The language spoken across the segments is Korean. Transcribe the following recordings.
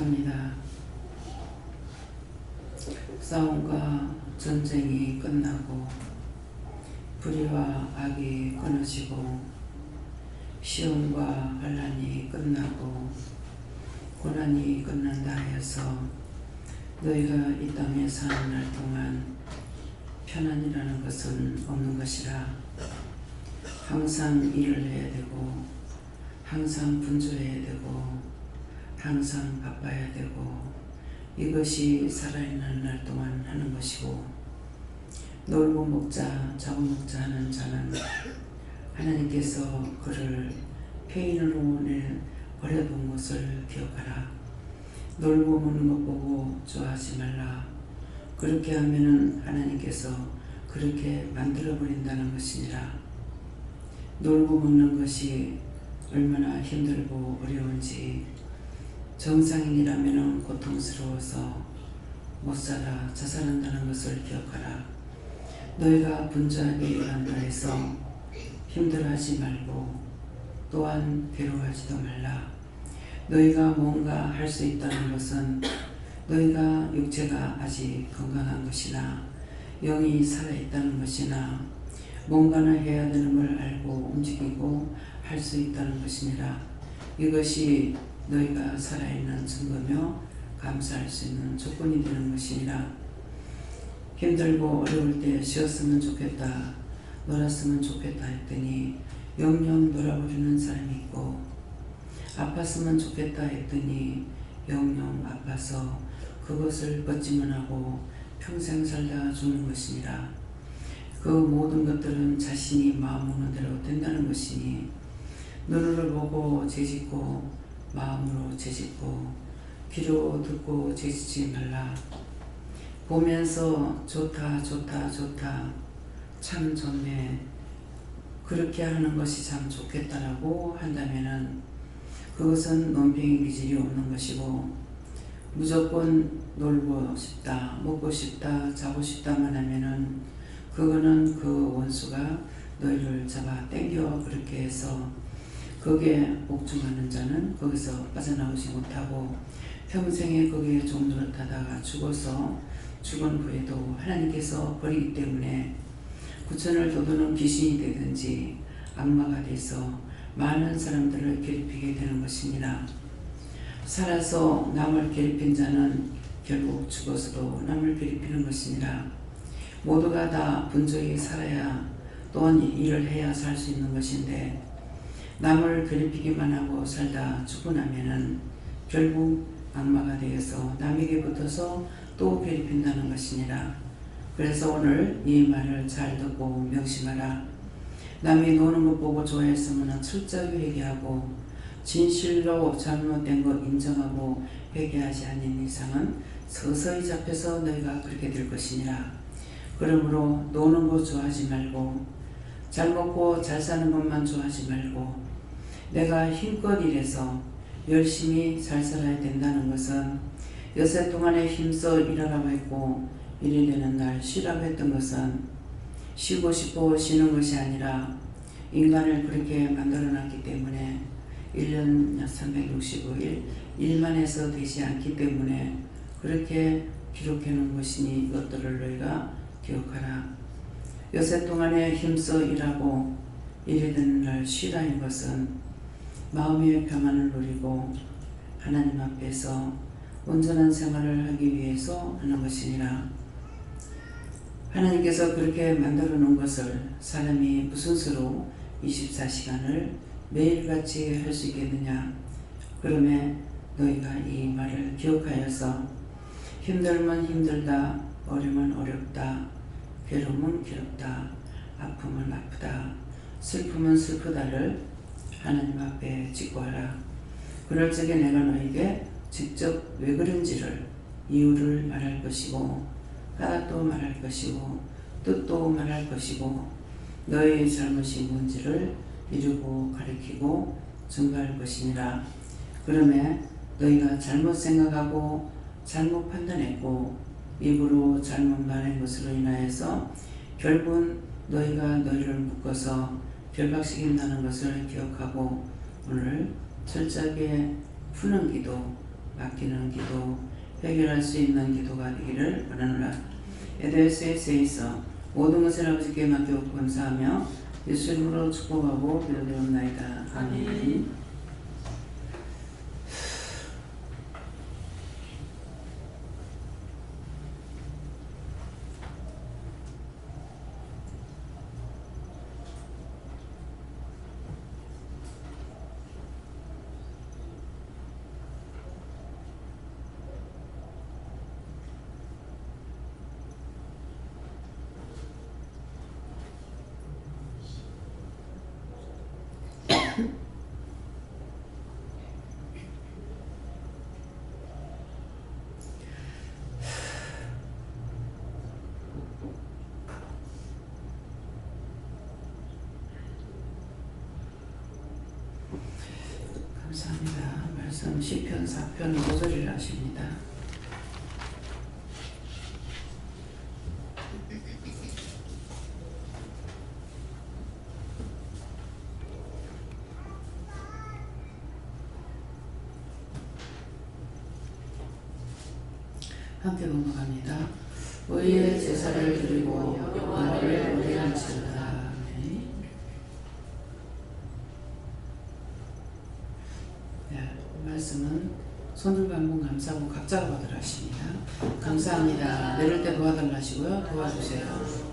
감사합니다. 싸움과 전쟁이 끝나고 불의와 악이 끊어지고 시험과 환난이 끝나고 고난이 끝난다 하여서 너희가 이 땅에 사는 날 동안 편안이라는 것은 없는 것이라. 항상 일을 해야 되고 항상 분주해야 되고 항상 바빠야 되고 이것이 살아있는 날 동안 하는 것이고, 놀고 먹자 자고 먹자 하는 자는 하나님께서 그를 폐인으로 버려둔 것을 기억하라. 놀고 먹는 것 보고 좋아하지 말라. 그렇게 하면은 하나님께서 그렇게 만들어 버린다는 것이니라. 놀고 먹는 것이 얼마나 힘들고 어려운지, 정상인이라면 고통스러워서 못 살아 자살한다는 것을 기억하라. 너희가 분주하게 일한다 해서 힘들어하지 말고 또한 괴로워하지도 말라. 너희가 뭔가 할 수 있다는 것은 너희가 육체가 아직 건강한 것이나 영이 살아있다는 것이나 뭔가는 해야 되는 걸 알고 움직이고 할 수 있다는 것이니라. 이것이 너희가 살아있는 증거며 감사할 수 있는 조건이 되는 것이니라. 힘들고 어려울 때 쉬었으면 좋겠다, 놀았으면 좋겠다 했더니 영영 놀아버리는 사람이 있고, 아팠으면 좋겠다 했더니 영영 아파서 그것을 뻗지만 하고 평생 살다 죽는 것이니라. 그 모든 것들은 자신이 마음 먹는 대로 된다는 것이니 눈으로 보고 죄짓고 마음으로 죄짓고 귀로 듣고 죄짓지 말라. 보면서 좋다 좋다 좋다 참 좋네, 그렇게 하는 것이 참 좋겠다라고 한다면은 그것은 논팽이 기질이 없는 것이고, 무조건 놀고 싶다 먹고 싶다 자고 싶다만 하면은 그거는 그 원수가 너희를 잡아 당겨 그렇게 해서 거기에 옥중하는 자는 거기서 빠져나오지 못하고 평생에 거기에 종노릇하다가 죽어서 죽은 후에도 하나님께서 버리기 때문에 구천을 돋우는 귀신이 되든지 악마가 돼서 많은 사람들을 괴롭히게 되는 것이니라. 살아서 남을 괴롭힌 자는 결국 죽어서도 남을 괴롭히는 것이니라. 모두가 다 분주히 살아야 또한 일을 해야 살 수 있는 것인데, 남을 괴롭히기만 하고 살다 죽고 나면은 결국 악마가 되어서 남에게 붙어서 또 괴롭힌다는 것이니라. 그래서 오늘 이 말을 잘 듣고 명심하라. 남이 노는 것 보고 좋아했으면 철저히 회개하고 진실로 잘못된 것 인정하고 회개하지 않는 이상은 서서히 잡혀서 너희가 그렇게 될 것이니라. 그러므로 노는 것 좋아하지 말고 잘 먹고 잘 사는 것만 좋아하지 말고 내가 힘껏 일해서 열심히 잘 살아야 된다는 것은 여세 동안에 힘써 일하라고 했고 일이 되는 날 쉬라고 했던 것은 쉬고 싶어 쉬는 것이 아니라 인간을 그렇게 만들어놨기 때문에 1년 365일 일만 해서 되지 않기 때문에 그렇게 기록해 놓은 것이니 이것들을 너희가 기억하라. 여세 동안에 힘써 일하고 일이 되는 날 쉬라는 것은 마음의 평안을 누리고 하나님 앞에서 온전한 생활을 하기 위해서 하는 것이니라. 하나님께서 그렇게 만들어 놓은 것을 사람이 무슨 수로 24시간을 매일같이 할 수 있겠느냐. 그러면 너희가 이 말을 기억하여서 힘들면 힘들다, 어려우면 어렵다, 괴로우면 괴롭다, 아프면 아프다, 슬프면 슬프다를 하나님 앞에 직고하라. 그럴 적에 내가 너에게 직접 왜 그런지를 이유를 말할 것이고 까닭도 말할 것이고 뜻도 말할 것이고 너의 잘못이 뭔지를 이루고 가리키고 증거할 것이니라. 그러면 너희가 잘못 생각하고 잘못 판단했고 입으로 잘못 말한 것으로 인하여서 결국은 너희가 너희를 묶어서 결박시킨다는 것을 기억하고 오늘 철저하게 푸는 기도, 맡기는 기도, 해결할 수 있는 기도가 되기를 원하노라. 에베소서에서 모든 것을 아버지께 맡기고 감사하며 예수 이름으로 축복하고 기도드리옵나이다. 아멘. 감사합니다. 말씀 시편 4편 5절이라 하십니다. 함께 공부합니다. 의의 제사를 드리고 여호와를 의뢰할지어다. 네, 말씀은 손들고 한번 감사하고 각자가 받으라 하십니다. 감사합니다. 내릴 때 도와달라 하시고요. 도와주세요.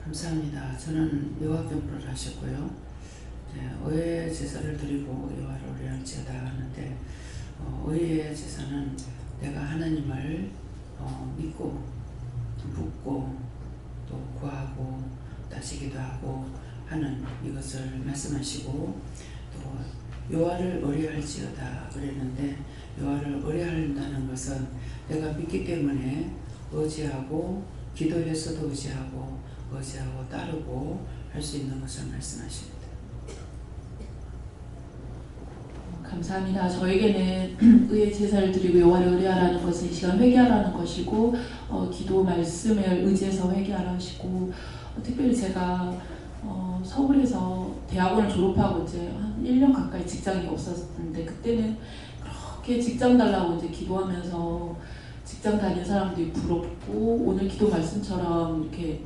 감사합니다. 저는 여호와경보를 하셨고요. 의의 제사를 드리고 여호와를 의뢰할지어다 하는데 의의 제사는 내가 하나님을 믿고 묻고 또 구하고 따지기도 하고 하는 이것을 말씀하시고 또 여호와를 의뢰할지어다 그랬는데 여호와를 의뢰한다는 것은 내가 믿기 때문에 의지하고 기도해서도 의지하고 따르고 할 수 있는 것을 말씀하십니다. 감사합니다. 저에게는 의의 제사를 드리고 여호와를 의뢰하라는 것은 이 시간 회개하라는 것이고 기도 말씀을 의지해서 회개하라 하시고 특별히 제가 서울에서 대학원을 졸업하고 이제 한 1년 가까이 직장이 없었는데 그때는 그렇게 직장 달라고 이제 기도하면서 직장 다니는 사람들이 부럽고 오늘 기도 말씀처럼 이렇게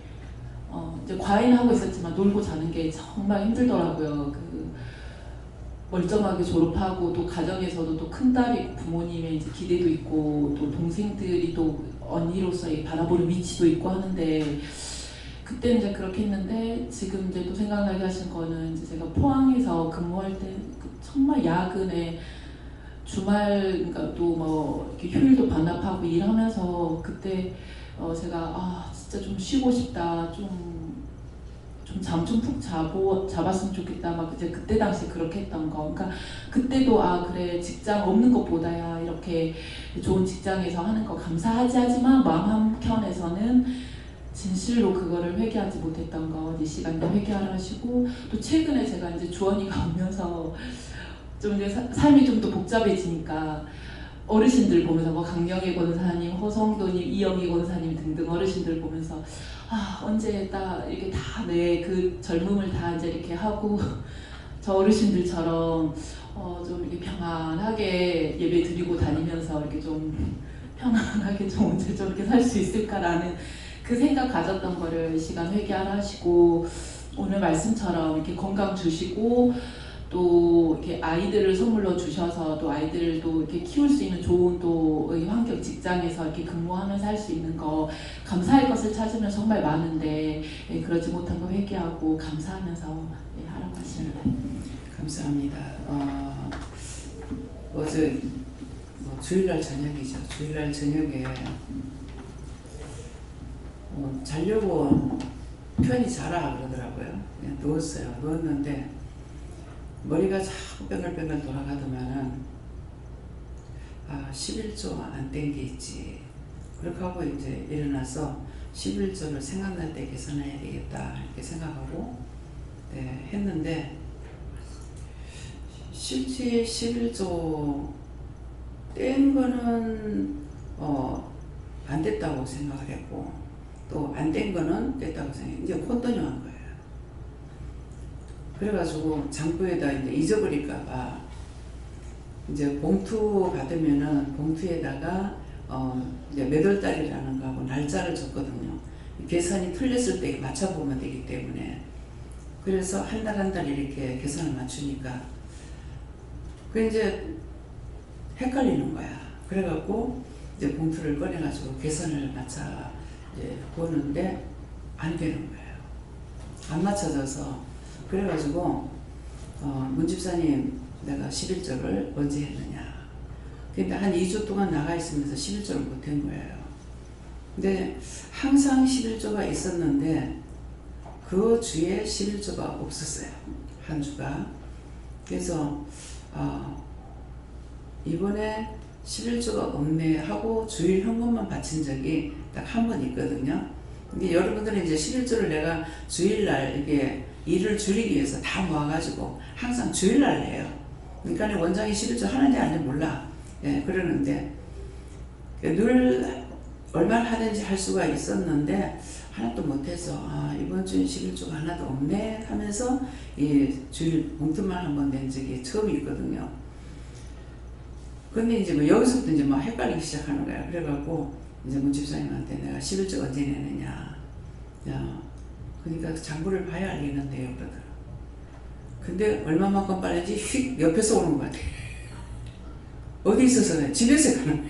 이제 과외는 하고 있었지만 놀고 자는 게 정말 힘들더라고요. 멀쩡하게 졸업하고 또 가정에서도 또 큰딸이 있고 부모님의 이제 기대도 있고 또 동생들이 또 언니로서의 바라보는 위치도 있고 하는데 그때 이제 그렇게 했는데 지금 이제 또 생각나게 하신 거는 이제 제가 포항에서 근무할 때 정말 야근에 주말 그러니까 또 뭐 이렇게 휴일도 반납하고 일하면서 그때 제가 진짜 좀 쉬고 싶다 좀 좀 잠 좀 푹 잡았으면 좋겠다. 막 이제 그때 당시 그렇게 했던 거. 그러니까 그때도 아 그래 직장 없는 것보다야 이렇게 좋은 직장에서 하는 거 감사하지 하지만 마음 한켠에서는 진실로 그거를 회개하지 못했던 거 이 시간에 회개하라 하시고 또 최근에 제가 이제 주원이가 오면서 좀 이제 삶이 좀 더 복잡해지니까 어르신들 보면서 뭐 강영애 권사님, 허성도님, 이영희 권사님 등등 어르신들 보면서 아 언제 딱 이렇게 다 내 그 젊음을 다 이제 이렇게 하고 저 어르신들처럼 좀 이렇게 평안하게 예배 드리고 다니면서 이렇게 좀 편안하게 좀 언제 좀 이렇게 살 수 있을까라는 그 생각 가졌던 거를 이 시간 회개하라 하시고 오늘 말씀처럼 이렇게 건강 주시고 또 이렇게 아이들을 선물로 주셔서 또 아이들도 이렇게 키울 수 있는 좋은 또 환경 직장에서 이렇게 근무하면서 할 수 있는 거 감사할 것을 찾으면 정말 많은데 예, 그러지 못한 거 회개하고 감사하면서 예, 하라고 하십니다. 감사합니다. 어제 주일날 저녁이죠. 주일날 저녁에 자려고 편히 자라 그러더라고요. 그냥 누웠어요. 누웠는데 머리가 자꾸 뺑글뺑글 돌아가더만은 11조 안 뗀 게 있지. 그렇게 하고 이제 일어나서 11조를 생각날 때 계산해야 되겠다 이렇게 생각하고 네, 했는데 실제 11조 뗀 거는 안 됐다고 생각을 했고 또 안 뗀 거는 됐다고 생각해. 이제 혼돈이 한 거예요. 그래가지고 장부에다 이제 잊어버릴까봐 이제 봉투 받으면은 봉투에다가 이제 몇 월 달이라는 거하고 날짜를 줬거든요. 계산이 틀렸을 때 맞춰보면 되기 때문에 그래서 한 달 한 달 이렇게 계산을 맞추니까 그 이제 헷갈리는 거야. 그래갖고 이제 봉투를 꺼내가지고 계산을 맞춰 이제 보는데 안 되는 거예요. 안 맞춰져서 그래가지고 문 집사님 내가 11조를 언제 했느냐. 근데 한 2주 동안 나가 있으면서 11조를 못 한 거예요. 근데 항상 11조가 있었는데 그 주에 11조가 없었어요. 한 주가. 그래서 이번에 11조가 없네 하고 주일 현금만 바친 적이 딱 한 번 있거든요. 근데 여러분들은 이제 11조를 내가 주일날 이렇게 일을 줄이기 위해서 다 모아가지고 항상 주일날 해요. 그러니까 원장이 11조 하는지 안 하는지 몰라. 예, 그러는데 늘 얼마나 하든지 할 수가 있었는데 하나도 못해서 이번 주엔 11조가 하나도 없네 하면서 이 주일 봉투만 한번 낸 적이 처음 있거든요. 근데 이제 뭐 여기서부터 이제 막 헷갈리기 시작하는 거야. 그래갖고 이제 문 집사님한테 내가 11조 언제 내느냐. 야, 그러니까 장부를 봐야 알겠는데요, 그러더라. 근데 얼마만큼 빠른지 휙 옆에서 오는 것 같아. 어디 있어서 집에서 가는 거야.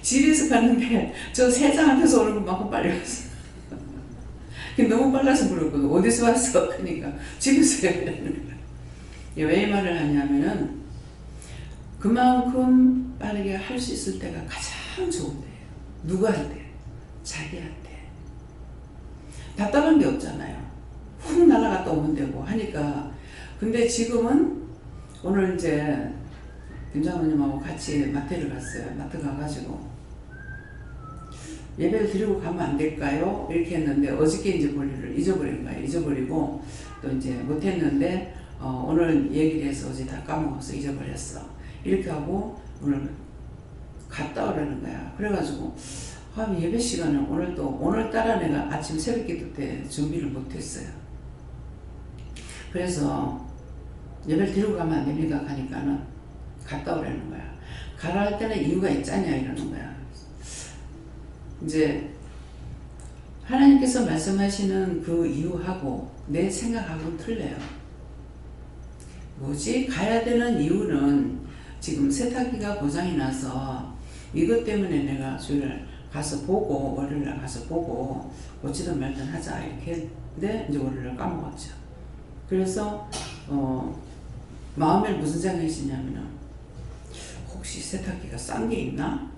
집에서 가는데 저 세 장 앞에서 오는 것만큼 빨리 왔어. 너무 빨라서 물었거든. 어디서 왔어? 그러니까 집에서 해야 되는 거야. 왜 이 말을 하냐면은 그만큼 빠르게 할 수 있을 때가 가장 좋은 때예요. 누구한테? 자기한테. 답답한 게 없잖아요. 훅 날아갔다 오면 되고 하니까. 근데 지금은 오늘 이제 김장모님하고 같이 마트를 갔어요. 마트 가가지고 예배를 드리고 가면 안 될까요? 이렇게 했는데 어저께 이제 볼일을 잊어버린 거예요. 잊어버리고 또 이제 못했는데 오늘 얘기를 해서 어제 다 까먹어서 잊어버렸어. 이렇게 하고 오늘 갔다 오라는 거야. 그래가지고 예배 시간을 오늘따라 내가 아침 새벽 기도 때 준비를 못했어요. 그래서 예배를 드리고 가면 안 됩니까? 가니까는 갔다 오라는 거야. 가라 할 때는 이유가 있잖냐 이러는 거야. 이제 하나님께서 말씀하시는 그 이유하고 내 생각하고는 틀려요. 뭐지? 가야 되는 이유는 지금 세탁기가 고장이 나서 이것 때문에 내가 주일날 가서 보고 월요일날 가서 보고 고치든 말든 하자 이렇게 했는데 이제 월요일날 까먹었죠. 그래서 마음에 무슨 생각이 있었냐면은 혹시 세탁기가 싼 게 있나?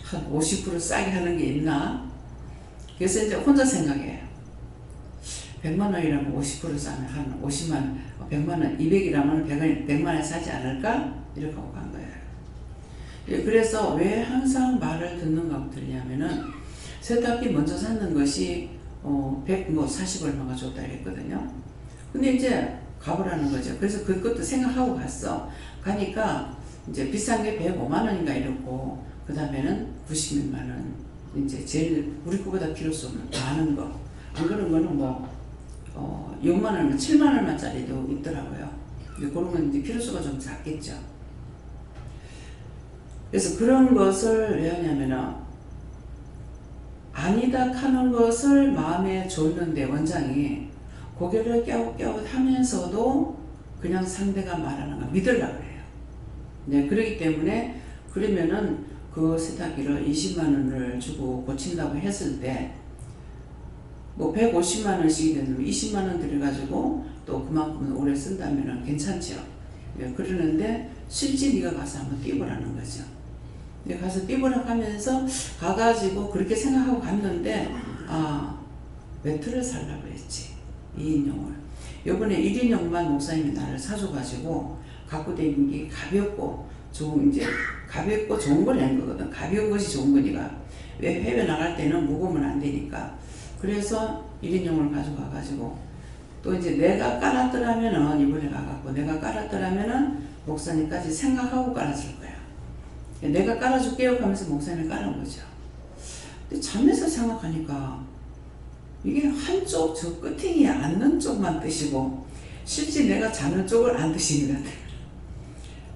한 50% 싸게 하는 게 있나? 그래서 이제 혼자 생각해요. 100만 원이라면 50% 싸면 한 50만 원, 100만 원, 200이라면 100만 원 사지 않을까? 이렇게 하고 간 거예요. 예, 그래서 왜 항상 말을 듣는가 하고 들냐면은 세탁기 먼저 샀는 것이 140 얼마가 좋다 그랬거든요. 근데 이제 가보라는 거죠. 그래서 그것도 생각하고 갔어. 가니까 이제 비싼 게 105만 원인가 이렇고, 그 다음에는 90만 원. 이제 제일 우리 거보다 키로수 많은 거. 안 그런 거는 뭐 6만 원, 7만 원만짜리도 있더라고요. 그런 건 이제 키로수가 좀 작겠죠. 그래서 그런 것을 왜 하냐면은 아니다 하는 것을 마음에 줬는데 원장이 고개를 깨웃깨웃 하면서도 그냥 상대가 말하는 거 믿으려고 그래요. 네, 그렇기 때문에 그러면은 그 세탁기를 20만 원을 주고 고친다고 했을 때 뭐 150만 원씩이 되면 20만 원 들여가지고 또 그만큼 오래 쓴다면 괜찮죠. 네, 그러는데 실제 네가 가서 한번 뛰보라는 거죠. 네, 가서 뛰보라 하면서 가가지고 그렇게 생각하고 갔는데 매트를 살라고 했지. 2인용을. 요번에 1인용만 목사님이 나를 사줘가지고 갖고 다니는 게 가볍고 가볍고 좋은 걸 낸 거거든. 가벼운 것이 좋은 거니까. 왜 해외 나갈 때는 무거우면 안 되니까. 그래서 1인용을 가져가가지고 또 이제 내가 깔았더라면은 이번에 가갖고 내가 깔았더라면은 목사님까지 생각하고 깔아줄 거야. 내가 깔아줄게요 하면서 목사님이 깔은 거죠. 근데 잠에서 생각하니까 이게 한쪽 저 끝에 앉는 쪽만 뜻이고 실제 내가 자는 쪽을 안 뜻인 것 같아요.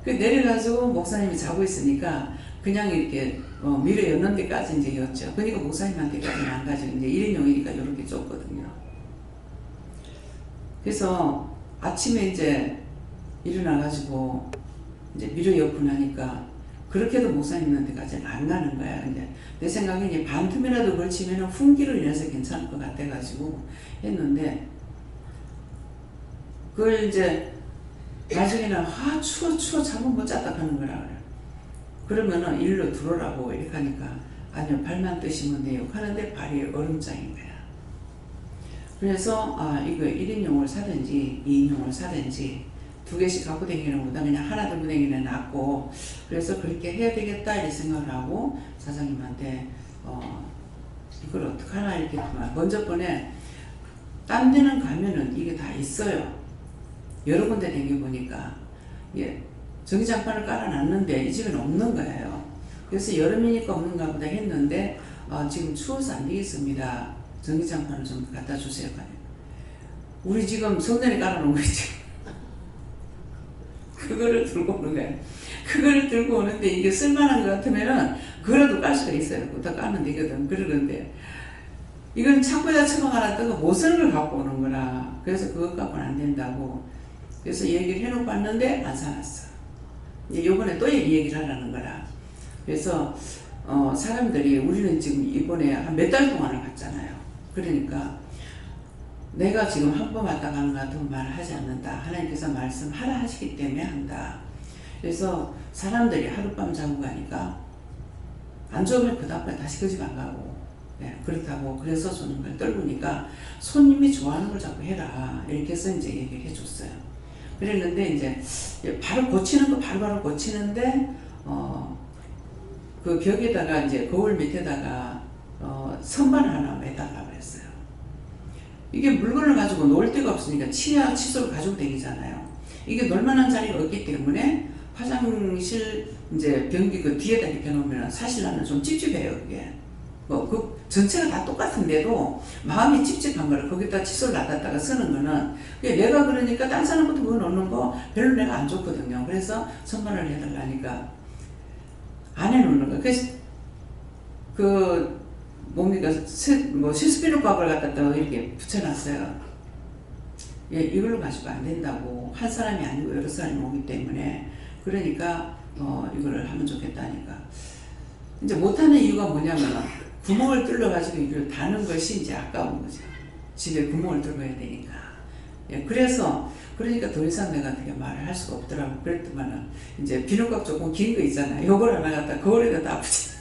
그 내려가지고 목사님이 자고 있으니까 그냥 이렇게 미래 였는 데까지 이제 였죠. 그러니까 목사님한테까지는 안 가지고 이제 1인용이니까 이렇게 줬거든요. 그래서 아침에 이제 일어나가지고 이제 미래 였고 나니까 그렇게도 목사님한테까지는 안 가는 거야. 근데 내 생각에 이제 반틈이라도 걸치면 훈기로 인해서 괜찮을 것 같아가지고 했는데 그걸 이제 나중에는 추워 잠은 못 잤다 하는 거라 그래. 그러면은 일로 들어오라고 이렇게 하니까 아니요 발만 뜨시면 돼요 하는데 발이 얼음장인 거야. 그래서 이거 1인용을 사든지 2인용을 사든지 2개씩 갖고 다니는 것보다 그냥 하나 들고 다니는 게 낫고, 그래서 그렇게 해야 되겠다 이렇게 생각을 하고 사장님한테 이걸 어떡하나 이렇게 먼저 번에 딴 데는 가면은 이게 다 있어요. 여러 군데 다녀보니까 전기장판을 깔아놨는데 이 집에는 없는 거예요. 그래서 여름이니까 없는가 보다 했는데 지금 추워서 안 되겠습니다. 전기장판을 좀 갖다 주세요. 우리 지금 성전에 깔아놓은 거 있지. 그거를 들고 오는 거야. 그거를 들고 오는데 이게 쓸만한 것 같으면은 그거라도 깔 수가 있어요. 그거 까면 되거든. 그러는데 이건 창고에다 처박아놨다가 못 쓰는 걸 갖고 오는 거라. 그래서 그것 갖고는 안 된다고. 그래서 얘기를 해놓고 왔는데 안 사놨어. 요번에 또 이 얘기를 하라는 거라. 그래서 사람들이 우리는 지금 이번에 한 몇 달 동안을 갔잖아요. 그러니까 내가 지금 한 번 왔다 가는 것 같으면 말을 하지 않는다. 하나님께서 말씀하라 하시기 때문에 한다. 그래서 사람들이 하룻밤 자고 가니까 안 좋으면 그 다음날 다시 그 집 안 가고, 그렇다고. 그래서 저는 걸 떨구니까 손님이 좋아하는 걸 자꾸 해라 이렇게 해서 이제 얘기를 해줬어요. 그랬는데 이제 바로 고치는 거 바로바로 고치는데 그 벽에다가 이제 거울 밑에다가 선반 하나 매달라고 했어요. 이게 물건을 가지고 놀 데가 없으니까 치아 칫솔 가지고 다니잖아요. 이게 놀만한 자리가 없기 때문에 화장실 이제 변기 그 뒤에다 이렇게 놓으면 사실 나는 좀 찝찝해요. 그게 그 전체가 다 똑같은데도 마음이 찝찝한 거를 거기다 칫솔 놔뒀다가 쓰는 거는 내가 그러니까 딴 사람부터 그거 놓는 거 별로 내가 안 좋거든요. 그래서 선반을 해달라니까 안 해놓는 거. 그래서 뭡니까 실스피누박을 갖다 이렇게 붙여놨어요. 이걸로 가지고 안 된다고. 한 사람이 아니고 여러 사람이 오기 때문에. 그러니까 이거를 하면 좋겠다니까. 이제 못하는 이유가 뭐냐면 구멍을 뚫려 가지고 이걸 다는 것이 이제 아까운 거죠. 집에 구멍을 뚫어야 되니까. 그러니까 더 이상 내가 되게 말을 할 수가 없더라고. 그랬더만은 이제 비누각 조금 긴 거 있잖아요. 요걸 하나 갖다 거울에다 딱 붙여.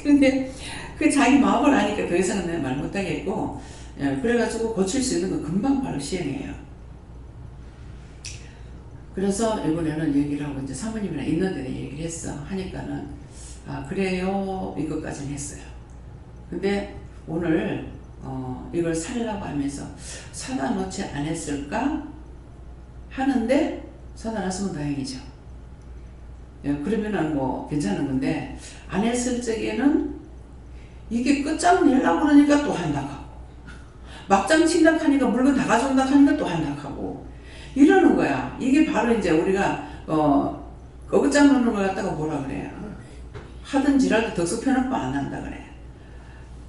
근데 그 자기 마음을 아니까 더 이상은 내가 말 못하겠고, 예, 그래가지고 고칠 수 있는 건 금방 바로 시행해요. 그래서 이번에는 얘기를 하고 이제 사모님이랑 있는데 얘기를 했어. 하니까는 아 그래요 이것까지는 했어요. 근데 오늘 이걸 살려고 하면서 사다 놓지 않았을까 하는데 사다 놨으면 다행이죠. 예, 그러면은 뭐 괜찮은 건데 안 했을 적에는 이게 끝장 내려고 그러니까 또 한다 하고 막장 친다 하니까 물건 다 가져온다 하니까 또 한다 하고 이러는 거야. 이게 바로 이제 우리가 어긋장 놓는 걸 갖다가 뭐라 그래요. 하든 지랄도 덕수 펴놓고 안 한다 그래.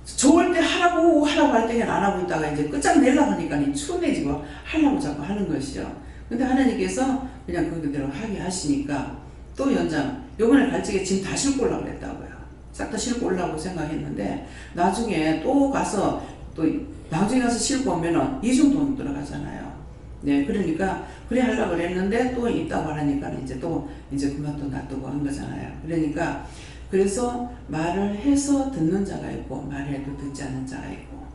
좋을 때 하라고 할 때는 안 하고 있다가 이제 끝장 내려고 하니까 추운해지고 하려고 자꾸 하는 것이죠. 근데 하나님께서 그냥 그대로 하게 하시니까 또 연장 요번에 갈증에 짐 다 싣고 오려고 그랬다고요. 싹 다 싣고 오려고 생각했는데 나중에 또 가서 또 나중에 가서 싣고 오면은 이중 돈 들어가잖아요. 네, 그러니까 그래 하려고 그랬는데 또 있다고 하니까 이제 그만 또 놔두고 한 거잖아요. 그러니까 그래서 말을 해서 듣는 자가 있고 말해도 듣지 않는 자가 있고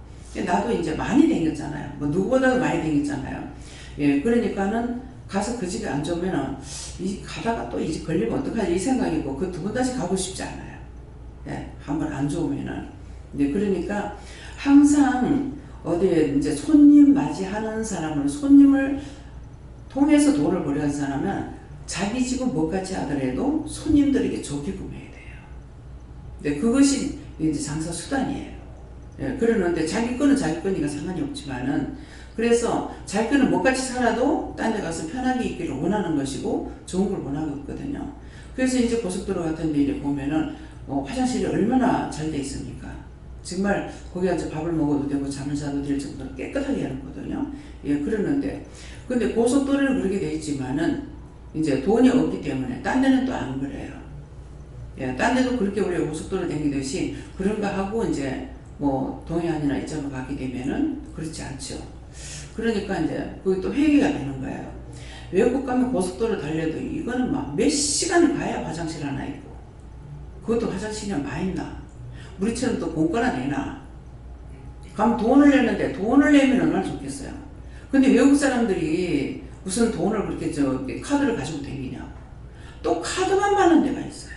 나도 이제 많이 댕겼잖아요. 뭐 누구보다도 많이 댕겼잖아요. 예, 그러니까는 가서 그 집에 안 좋으면은 가다가 또 이 집 걸리면 어떡하지 이 생각이고 그 두 번 다시 가고 싶지 않아요. 예, 한번 안 좋으면은. 네, 그러니까 항상 어디에 이제 손님 맞이하는 사람은 손님을 통해서 돈을 벌이는 사람은 자기 집은 못 같이 하더라도 손님들에게 좋게 구매해야 돼요. 네, 그것이 이제 장사 수단이에요. 예, 그러는데 자기 거는 자기 거니까 상관이 없지만은 그래서 자기 거는 못 같이 살아도 딴 데 가서 편하게 있기를 원하는 것이고 좋은 걸 원하고 있거든요. 그래서 이제 고속도로 같은 데 이렇게 보면은 화장실이 얼마나 잘 돼 있습니까? 정말 거기 앉아 밥을 먹어도 되고 잠을 자도 될 정도로 깨끗하게 해놓거든요. 예, 그러는데 근데 고속도로는 그렇게 돼 있지만은 이제 돈이 없기 때문에 딴 데는 또 안 그래요. 예, 딴 데도 그렇게 우리가 고속도로 다니듯이 그런가 하고 이제 뭐 동해안이나 이쪽으로 가게 되면은 그렇지 않죠. 그러니까 이제 그게 또 회개가 되는 거예요. 외국 가면 고속도로 달려도 이거는 막 몇 시간을 가야 화장실 하나 있고 그것도 화장실이 많이 있나 우리처럼 또 공과나 내나 가면 돈을 내는데 돈을 내면 얼마나 좋겠어요. 근데 외국 사람들이 무슨 돈을 그렇게 카드를 가지고 다니냐 또 카드만 받는 데가 있어요.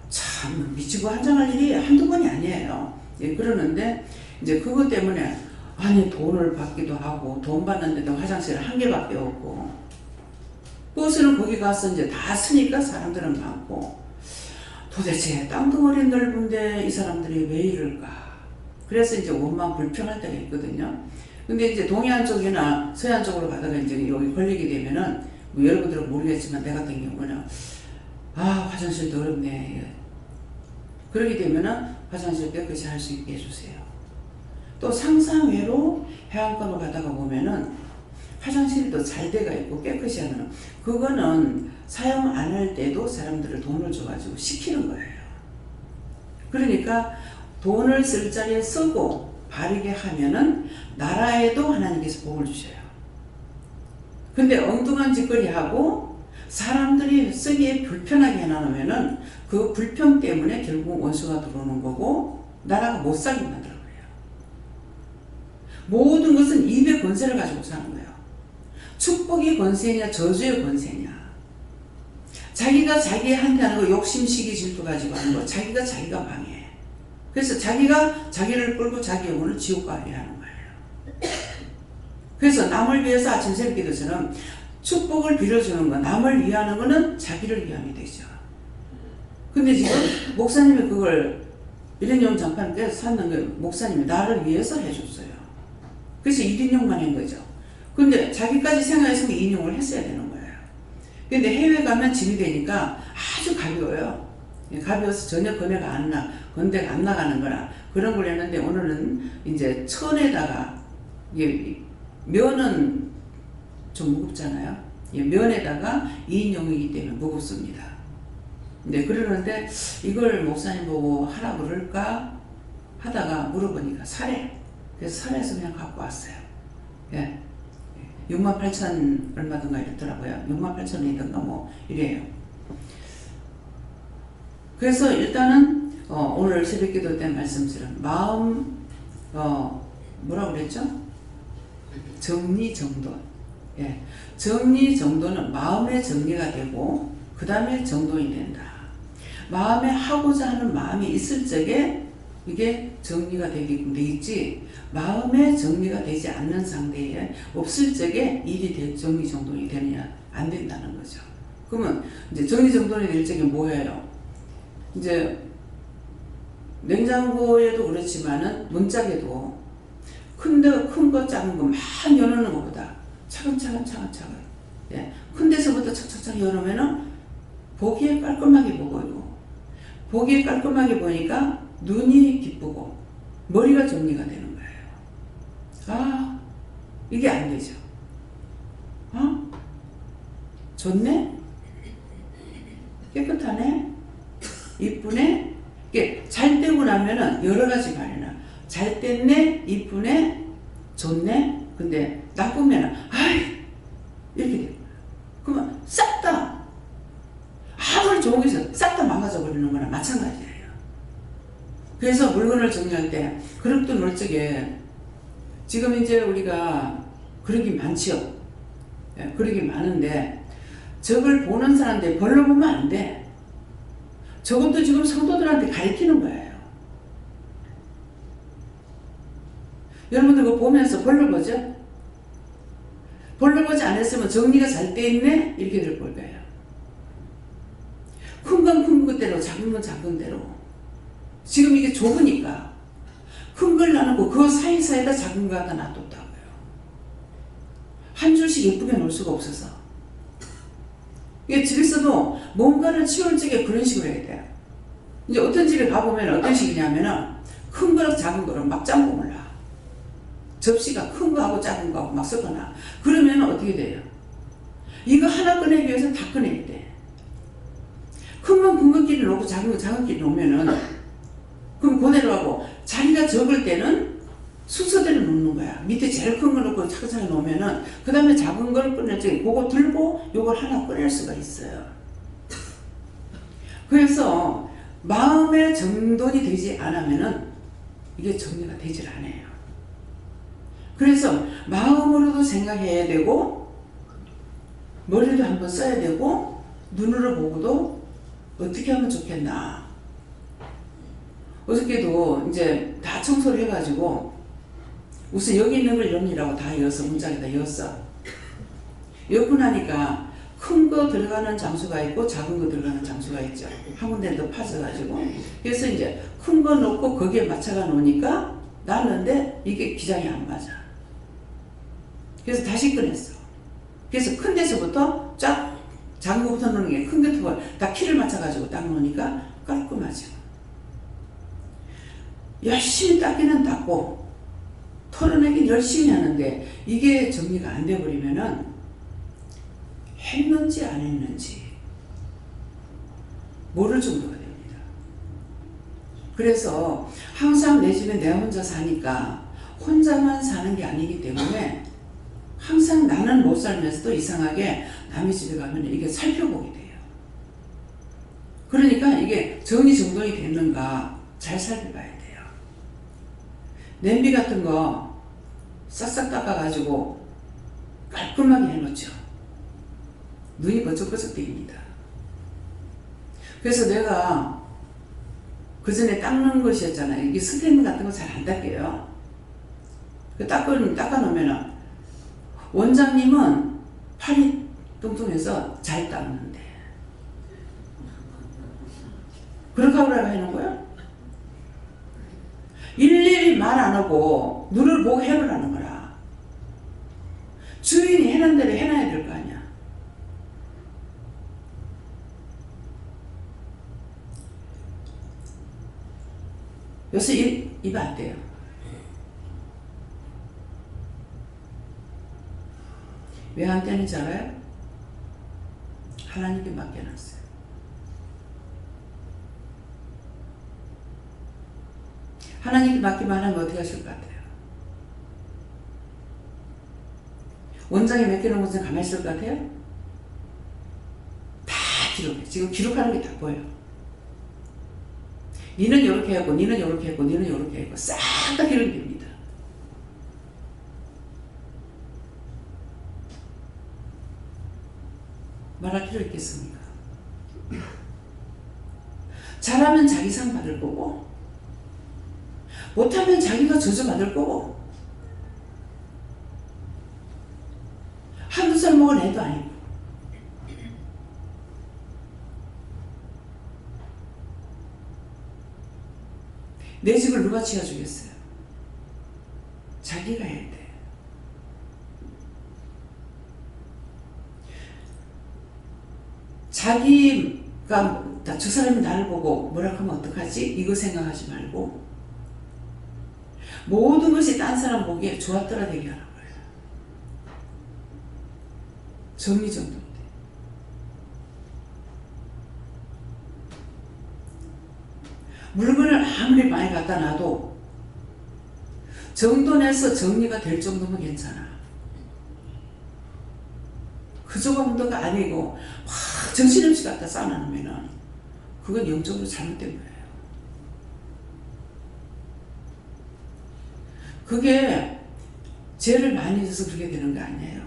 참 미치고 한장할 일이 한두 번이 아니에요. 예, 그러는데 이제 그것 때문에 아니 돈을 받기도 하고 돈 받는데도 화장실 한 개밖에 없고 버스는 거기 가서 이제 다 쓰니까 사람들은 많고 도대체 땅덩어리 넓은데 이 사람들이 왜 이럴까. 그래서 이제 원망 불평할 때가 있거든요. 근데 이제 동해안 쪽이나 서해안 쪽으로 가다가 이제 여기 걸리게 되면은 뭐 여러분들은 모르겠지만 내 같은 경우는 화장실 더럽네. 그러게 되면은 화장실 깨끗이 할 수 있게 해주세요. 또 상상외로 해안가로 가다가 보면은 화장실이 더 잘 돼가 있고 깨끗이 하는 그거는 사용 안 할 때도 사람들을 돈을 줘가지고 시키는 거예요. 그러니까 돈을 쓸 자리에 쓰고 바르게 하면은 나라에도 하나님께서 복을 주셔요. 근데 엉뚱한 짓거리 하고 사람들이 쓰기에 불편하게 해놔놓으면은 그 불편 때문에 결국 원수가 들어오는 거고 나라가 못 살게 만들어 버려요. 모든 것은 입의 권세를 가지고 사는 거예요. 축복의 권세냐 저주의 권세냐. 자기가 자기한테 하는 거 욕심 시기 질투 가지고 하는 거 자기가 망해. 그래서 자기가 자기를 끌고 자기 영혼을 지옥 가게 하는 거예요. 그래서 남을 위해서 아침 새벽 기도처럼 축복을 빌어주는 거 남을 위하는 거는 자기를 위함이 되죠. 근데 지금 목사님이 그걸 일인용 장판께서 샀는 게 목사님이 나를 위해서 해줬어요. 그래서 1인용만 한 거죠. 근데 자기까지 생각했으면 2인용을 했어야 되는 거예요. 근데 해외 가면 짐이 되니까 아주 가벼워요. 가벼워서 전혀 건대가 안 나가는 거라 그런 걸 했는데 오늘은 이제 천에다가 면은 좀 무겁잖아요. 면에다가 2인용이기 때문에 무겁습니다. 네, 그러는데 이걸 목사님 보고 하라 그럴까 하다가 물어보니까 사래. 그래서 사래에서 그냥 갖고 왔어요. 예. 68,000 얼마든가 이랬더라고요. 68,000원이든가 뭐 이래요. 그래서 일단은 오늘 새벽기도 때 말씀처럼 마음 뭐라고 그랬죠? 정리정돈. 예, 정리정돈은 마음의 정리가 되고 그 다음에 정돈이 된다. 마음에 하고자 하는 마음이 있을 적에 이게 정리가 되게끔 되겠지, 마음의 정리가 되지 않는 상태에 없을 적에 일이 정리정돈이 되느냐, 안 된다는 거죠. 그러면 이제 정리정돈이 될 적에 뭐예요? 이제 냉장고에도 그렇지만은 문짝에도 큰 거 작은 거 막 열어놓는 것보다 차근차근 예, 큰 데서부터 착착착 열으면은 보기에 깔끔하게 보고요. 보기에 깔끔하게 보니까 눈이 기쁘고 머리가 정리가 되는 거예요. 아, 이게 안 되죠. 좋네? 깨끗하네? 이쁘네? 이게 잘 되고 나면은 여러 가지 말이 나. 잘 됐네? 이쁘네? 좋네? 근데 나쁘면은 아이 이렇게 돼요. 그러면 싹 다 아무리 좋은 게 있어도 싹 다 망가져 버리는 거나 마찬가지예요. 그래서 물건을 정리할 때 그릇도 놓을 적에 지금 이제 우리가 그릇이 많지요. 예, 그릇이 많은데 저걸 보는 사람들 벌러 보면 안 돼. 저것도 지금 성도들한테 가르치는 거예요. 여러분들 그거 보면서 벌러 보죠? 벌러 보지 않았으면 정리가 잘 돼 있네? 이렇게 될 거예요. 큰 건 큰 것대로, 작은 건 작은 대로. 지금 이게 좁으니까 큰 걸 놔놓고 그 사이사이에다 작은 거 하나 놔뒀다고요. 한 줄씩 예쁘게 놓을 수가 없어서. 이게 집에서도 뭔가를 치울 적에 그런 식으로 해야 돼요. 이제 어떤 집에 가보면 어떤 식이냐면은 큰 거랑 작은 거를 막 짬뽕을 놔. 접시가 큰 거하고 작은 거하고 막 섞어놔. 그러면 어떻게 돼요? 이거 하나 꺼내기 위해서는 다 꺼내야 돼. 큰 건 큰 것끼리 놓고 작은 거 작은 끼리 놓으면은 그럼 그대로 하고, 자기가 적을 때는 순서대로 놓는 거야. 밑에 제일 큰 거 놓고 차근차근 놓으면은 그 다음에 작은 걸 꺼낼 적에 그거 들고 요걸 하나 꺼낼 수가 있어요. 그래서 마음의 정돈이 되지 않으면은 이게 정리가 되질 않아요. 그래서 마음으로도 생각해야 되고 머리도 한번 써야 되고 눈으로 보고도 어떻게 하면 좋겠나. 어저께도 이제 다 청소를 해가지고 우선 여기 있는 걸 연이라고 다 이어서 문짝에다 이었어. 엮고 나니까 큰 거 들어가는 장소가 있고 작은 거 들어가는 장소가 있죠. 한 군데 더 파져가지고. 그래서 이제 큰 거 놓고 거기에 맞춰가 놓으니까 놨는데 이게 기장이 안 맞아. 그래서 다시 꺼냈어. 그래서 큰 데서부터 쫙 작은 거부터 놓는 게 큰 것부터 다 키를 맞춰가지고 딱 놓으니까 깔끔하죠. 열심히 닦기는 닦고 털어내긴 열심히 하는데 이게 정리가 안 돼버리면은 했는지 안 했는지 모를 정도가 됩니다. 그래서 항상 내 집에 내가 혼자 사니까 혼자만 사는 게 아니기 때문에 항상 나는 못 살면서도 이상하게 남의 집에 가면 이게 살펴보게 돼요. 그러니까 이게 정리정돈이 됐는가 잘 살펴봐야 돼요. 냄비 같은 거 싹싹 닦아가지고 깔끔하게 해놓죠. 눈이 번쩍번쩍 띄입니다. 그래서 내가 그 전에 닦는 것이었잖아요. 이게 스테인 같은 거 잘 안 닦여요. 닦아놓으면은 원장님은 팔이 뚱뚱해서 잘 닦는데 그렇게 하라고 해놓은 거야? 일일이 말 안 하고 눈을 보고 해놓으라는 거라. 주인이 해놓은 대로 해놔야 될 거 아니야. 요새 입 안 돼요. 왜 안 되는지 알아요? 하나님께 맡겨놨어요. 하나님께 맡기만 하면 어떻게 하실 것 같아요? 원장에 맡겨놓은 것은 가만히 있을 것 같아요? 다 기록해. 지금 기록하는 게 다 보여요. 니는 이렇게 했고 니는 이렇게 했고 니는 이렇게 했고 싹 다 기록됩니다. 말할 필요 있겠습니까? 잘하면 자기 상 받을 거고 못하면 자기가 저주받을 거고 한두 살 먹은 애도 아니고 내 집을 누가 지어주겠어요? 자기가 해야 돼. 자기가 저 사람이 나를 보고 뭐라 하면 어떡하지? 이거 생각하지 말고 모든 것이 딴 사람 보기에 좋았더라 되게 하는 거예요. 정리정돈돼. 물건을 아무리 많이 갖다 놔도 정돈해서 정리가 될 정도면 괜찮아. 그 정도가 아니고 확 정신없이 갖다 쌓아놓으면 그건 영적으로 잘못된 거예요. 그게 죄를 많이 져서 그렇게 되는 게 아니에요.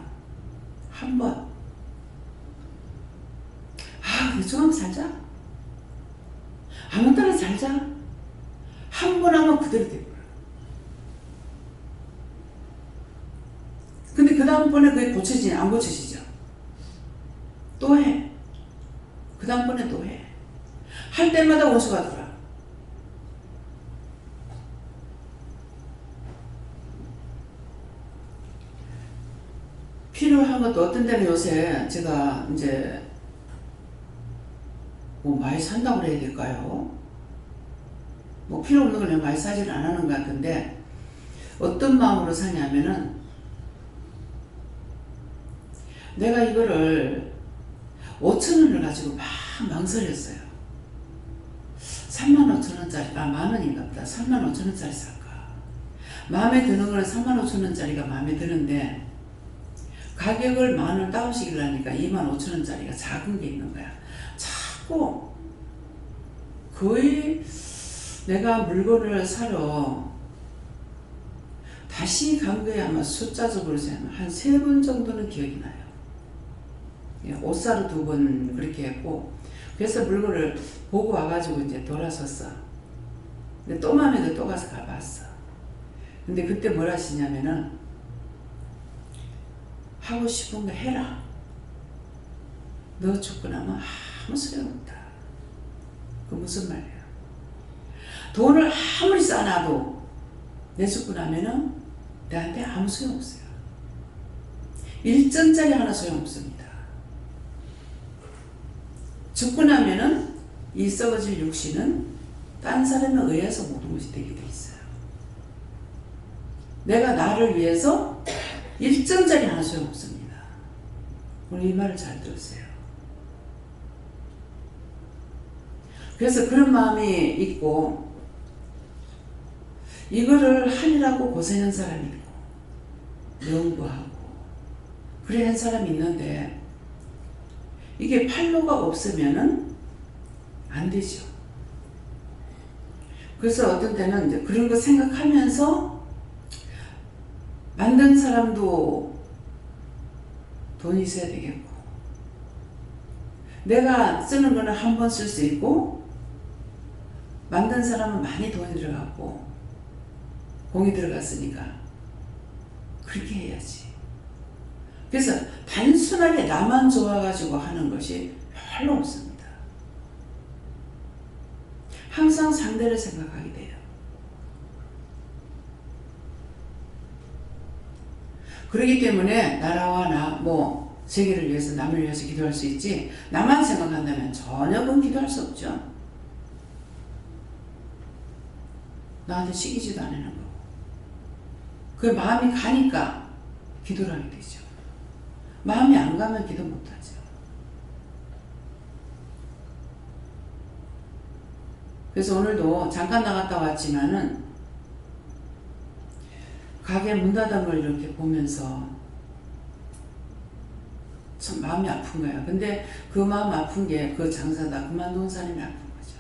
한번 대충 하면 살자. 아무 따라 살자. 한 번 하면 그대로 되고요. 근데 그 다음번에 그게 고쳐지냐 안 고쳐지죠. 또 해. 그 다음번에 또 해. 할 때마다 원수가 돌아. 필요한 것도 어떤 때는 요새 제가 이제 뭐 많이 산다고 그래야 될까요? 뭐 필요 없는 걸 내가 많이 사지는 안 하는 것 같은데 어떤 마음으로 사냐면은 내가 이거를 5,000원을 가지고 막 망설였어요. 35,000원짜리, 만원인가 보다. 35,000원짜리 살까? 마음에 드는 거는 35,000원짜리가 마음에 드는데 가격을 만원 다운시키려니까 25,000원짜리가 작은 게 있는 거야. 자꾸 거의 내가 물건을 사러 다시 간 거에 아마 숫자적으로 한 3번 정도는 기억이 나요. 옷 사러 2번 그렇게 했고 그래서 물건을 보고 와가지고 이제 돌아섰어. 근데 또 마음에 들어 또 가서 가봤어. 근데 그때 뭘 하시냐면은 하고 싶은 거 해라. 너 죽고 나면 아무 소용없다. 그 무슨 말이야? 돈을 아무리 쌓아놔도 내 죽고 나면은 나한테 아무 소용없어요. 1전짜리 하나 소용없습니다. 죽고 나면은 이 썩어질 육신은 딴 사람에 의해서 모든 것이 되게 돼 있어요. 내가 나를 위해서 1전짜리 하나 소용없습니다. 오늘 이 말을 잘 들으세요. 그래서 그런 마음이 있고 이거를 하느라고 고생한 사람이 있고 연구하고 그래 한 사람이 있는데 이게 팔로가 없으면은 안 되죠. 그래서 어떤 때는 이제 그런 거 생각하면서 만든 사람도 돈이 있어야 되겠고 내가 쓰는 거는 한 번 쓸 수 있고 만든 사람은 많이 돈이 들어갔고 공이 들어갔으니까 그렇게 해야지. 그래서 단순하게 나만 좋아가지고 하는 것이 별로 없습니다. 항상 상대를 생각하게 돼요. 그렇기 때문에 나라와 나, 세계를 위해서 남을 위해서 기도할 수 있지 나만 생각한다면 전혀 그건 기도할 수 없죠. 나한테 시키지도 않는 거고 그 마음이 가니까 기도를 하게 되죠. 마음이 안 가면 기도 못하죠. 그래서 오늘도 잠깐 나갔다 왔지만은 가게 문 닫은 걸 이렇게 보면서 참 마음이 아픈 거야. 근데 그 마음 아픈 게 그 장사다 그만둔 사람이 아픈 거죠.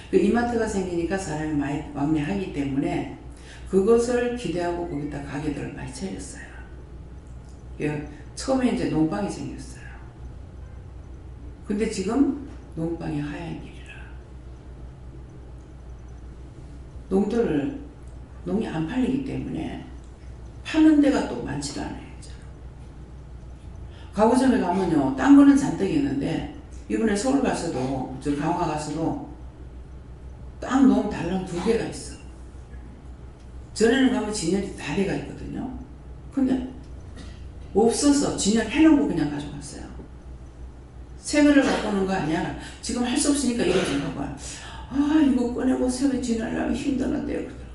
그 이마트가 생기니까 사람이 많이 왕래하기 때문에 그것을 기대하고 거기다 가게들을 많이 차렸어요. 처음에 이제 농방이 생겼어요. 근데 지금 농방이 하얀 길이라 농이 안 팔리기 때문에 파는 데가 또 많지도 않아요. 가구점에 가면요, 딴 거는 잔뜩 있는데 이번에 서울 가서도, 저 강화 가서도 딱 농 달랑 2개가 있어. 전에는 가면 진열이 다 돼가 있거든요. 근데 없어서 진열 해놓고 그냥 가져갔어요. 새 거를 갖고 오는 거 아니야. 지금 할 수 없으니까 이거 좀 갖고 와. 아, 이거 꺼내고 새로 진열하려면 힘드는데 그러더라고.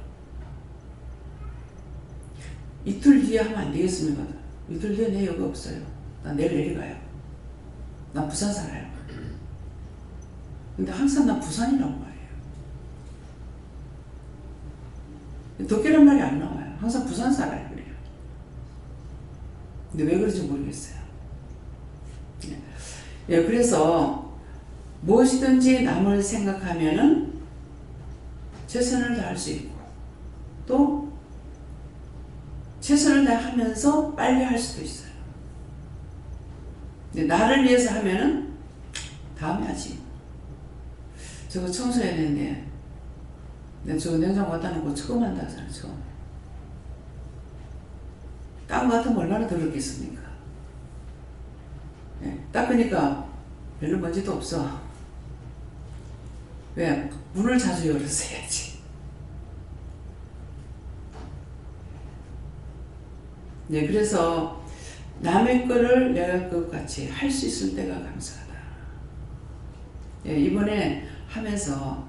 이틀 뒤에 하면 안 되겠습니까? 이틀 뒤에 내 여기 없어요. 나 내일 내려가요. 나 부산 살아요. 근데 항상 나 부산이라고 말해요. 덕계란 말이 안 나와요. 항상 부산 살아요. 그래요. 근데 왜 그런지 모르겠어요. 예, 그래서 무엇이든지 남을 생각하면은 최선을 다할 수 있고 또 최선을 다하면서 빨리 할 수도 있어요. 근데 나를 위해서 하면은 다음에 하지. 저거 청소해야 되는데 내가 저거 냉장고 갖다 놓고 처음 한다 하잖아. 처음. 딴 거 같으면 얼마나 더럽겠습니까? 네, 닦으니까 별로 먼지도 없어. 왜? 문을 자주 열어서 해야지. 네, 그래서 남의 거를 내가 그것같이 할 수 있을 때가 감사하다. 예, 이번에 하면서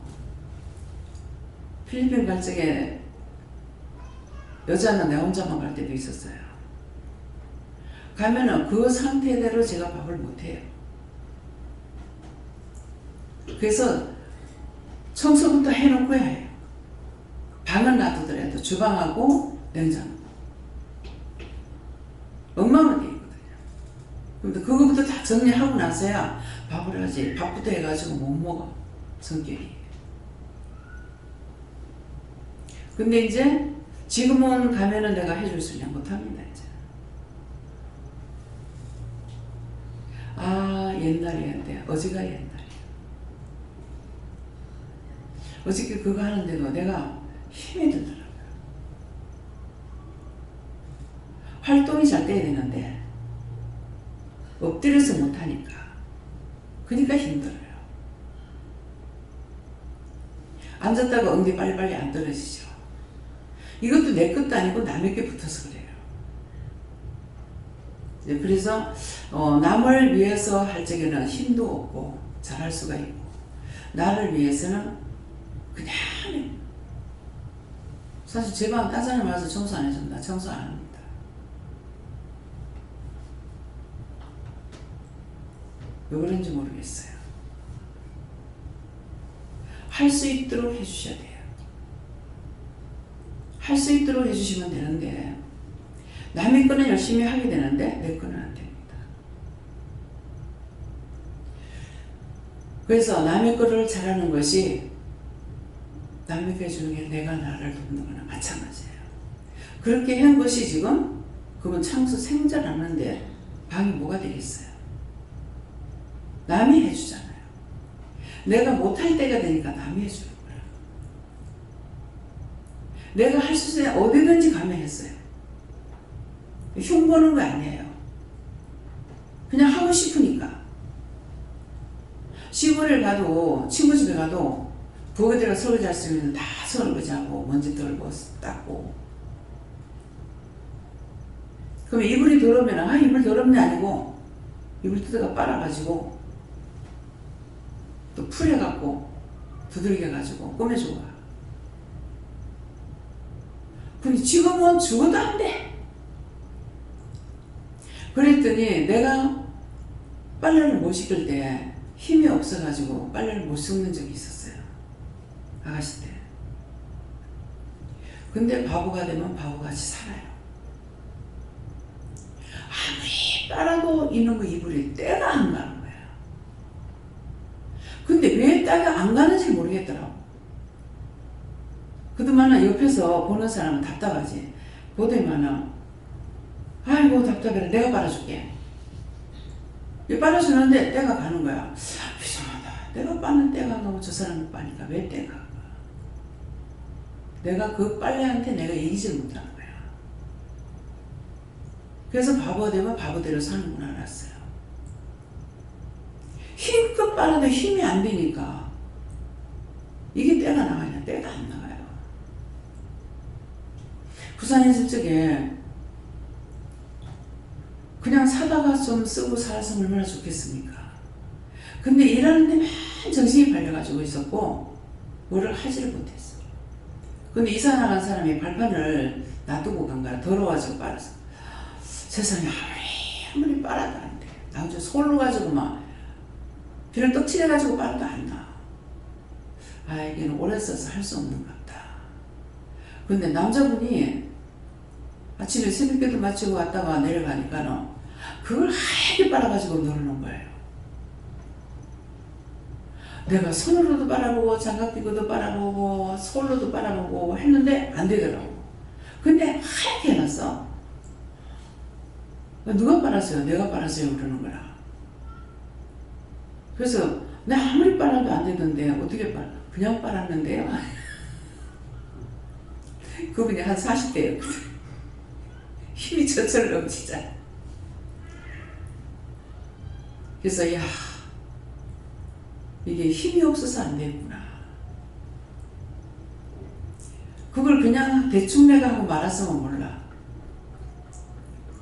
필리핀 갈 적에 여자는 내 혼자만 갈 때도 있었어요. 가면은 그 상태대로 제가 밥을 못해요. 그래서 청소부터 해놓고야 해요. 방은 놔두더라도 주방하고 냉장고. 엉망은 돼 있거든요. 근데 그거부터 다 정리하고 나서야 밥을 하지. 밥부터 해가지고 못 먹어. 성격이. 근데 이제 지금은 가면은 내가 해줄 수 있는 못합니다. 이제. 아, 옛날이었는데 어제가 옛날이야. 어저께 그거 하는데도 내가 힘이 들더라고요. 활동이 잘 돼야 되는데 엎드려서 못하니까 그러니까 힘들어요. 앉았다가 엉덩이 빨리빨리 안 떨어지죠. 이것도 내 것도 아니고 남의 게 붙어서 그래요. 그래서 남을 위해서 할 적에는 힘도 없고 잘할 수가 있고 나를 위해서는 그냥 해요. 사실 제 방 따자는 말해서 청소 안 해준다. 청소 안 합니다. 왜 그런지 모르겠어요. 할 수 있도록 해주셔야 돼요. 할 수 있도록 해주시면 되는데 남의 거는 열심히 하게 되는데 내 거는 안 됩니다. 그래서 남의 거를 잘하는 것이 남에게 주는 게 내가 나를 돕는 거나 마찬가지예요. 그렇게 한 것이 지금 그건 창수 생존하는데 방이 뭐가 되겠어요? 남이 해주잖아요. 내가 못할 때가 되니까 남이 해주는 거야. 내가 할 수 있어야 어디든지 가면 했어요. 흉보는 거 아니에요. 그냥 하고 싶으니까. 시골에 가도 친구 집에 가도 부엌에다가 설거지 할 수 있는 다 설거지하고 먼지 털고 닦고. 그러면 이불이 더러우면 이불 더럽네 아니고 이불 뜯어가 빨아가지고 또 풀해갖고 두들겨가지고 꾸며줘 와. 근데 지금은 죽어도 안 돼. 그랬더니 내가 빨래를 못 씻을 때 힘이 없어가지고 빨래를 못 씻는 적이 있었어요. 아가씨 때. 근데 바보가 되면 바보같이 살아요. 아무리 빨아도 이놈의 이불이 때가 안 가는 거야. 근데 왜 때가 안 가는지 모르겠더라고. 그동안은 옆에서 보는 사람은 답답하지. 보더니만은 아이고 답답해라. 내가 빨아줄게. 빨아주는데 때가 가는 거야. 이상하다. 내가 빠는 때가 가고 저 사람이 빠니까 왜 때가 가? 내가 그 빨래한테 내가 이기질 못하는 거야. 그래서 바보 되면 바보대로 사는구나 알았어요. 힘껏 빨아도 힘이 안 되니까 이게 때가 나가냐? 때가 안 나가요. 부산에 있을 적에 그냥 사다가 좀 쓰고 살았으면 얼마나 좋겠습니까? 근데 일하는데 맨 정신이 팔려가지고 있었고 뭐를 하지를 못했어. 근데 이사 나간 사람이 발판을 놔두고 간 거야. 더러워가지고 빨아서. 세상에 아무리 빨아도 안 돼. 나 혼자 솔로 가지고 막 비를 떡칠해가지고 빨아도 안 나. 아 이게는 오래 써서 할 수 없는 것 같다. 근데 남자분이 아침에 새벽기도 마치고 왔다가 내려가니까는 그걸 하얗게 빨아가지고 누르는 거예요. 내가 손으로도 빨아보고 장갑 끼고도 빨아보고 솔로도 빨아보고 했는데 안 되더라고. 근데 하얗게 해놨어. 누가 빨았어요? 내가 빨았어요? 그러는 거야. 그래서 내가 아무리 빨아도 안 되던데 어떻게 빨아? 그냥 빨았는데요. 그분이 한 40대였거든. 힘이 저절로 진짜. 그래서 야 이게 힘이 없어서 안 되구나. 그걸 그냥 대충 내가 하고 말았으면 몰라.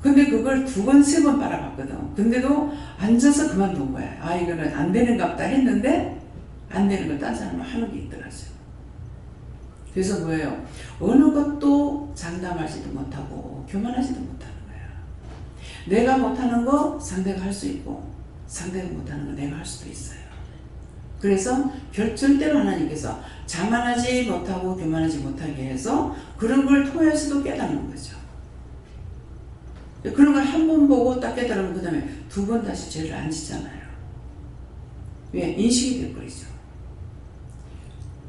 근데 그걸 2번, 3번 빨아봤거든. 근데도 앉아서 그만둔 거야. 아 이거는 안 되는가 보다 했는데 안 되는 걸 딴 사람은 하는 게 있더라고요. 그래서 뭐예요? 어느 것도 장담하지도 못하고 교만하지도 못하는 거야. 내가 못하는 거 상대가 할 수 있고 상대가 못하는 거 내가 할 수도 있어요. 그래서 절대로 하나님께서 자만하지 못하고 교만하지 못하게 해서 그런 걸 통해서도 깨닫는 거죠. 그런 걸 한 번 보고 딱 깨달으면 그 다음에 2번 다시 죄를 안 지잖아요. 왜? 인식이 돼버리죠.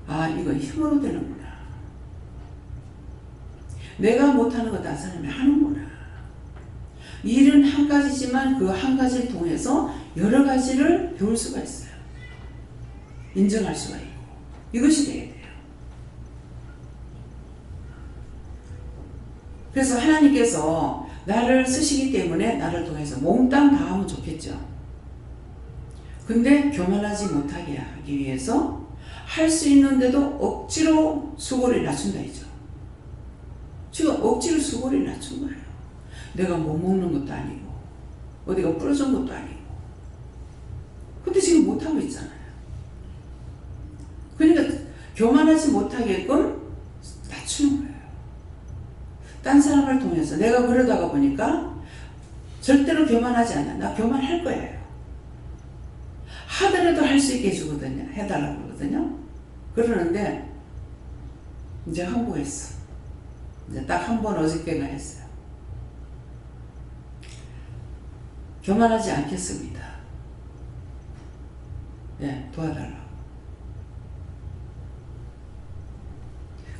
아 이거 힘으로 되는구나. 내가 못하는 거 다른 사람이 하는구나. 일은 한 가지지만 그 한 가지를 통해서 여러 가지를 배울 수가 있어요. 인정할 수가 있고 이것이 돼야 돼요. 그래서 하나님께서 나를 쓰시기 때문에 나를 통해서 몽땅 다 하면 좋겠죠. 근데 교만하지 못하게 하기 위해서 할 수 있는데도 억지로 수고를 낮춘다 이죠. 지금 억지로 수고를 낮춘 거예요. 내가 못 먹는 것도 아니고 어디가 부러진 것도 아니고 근데 지금 못하고 있잖아요. 그러니까 교만하지 못하게끔 낮추는 거예요. 딴 사람을 통해서 내가 그러다가 보니까 절대로 교만하지 않아. 나 교만할 거예요. 하더라도 할 수 있게 해주거든요. 해달라고 그러거든요. 그러는데 이제 항복했어. 이제 딱 한 번 어저께가 했어요. 교만하지 않겠습니다. 네, 도와달라고.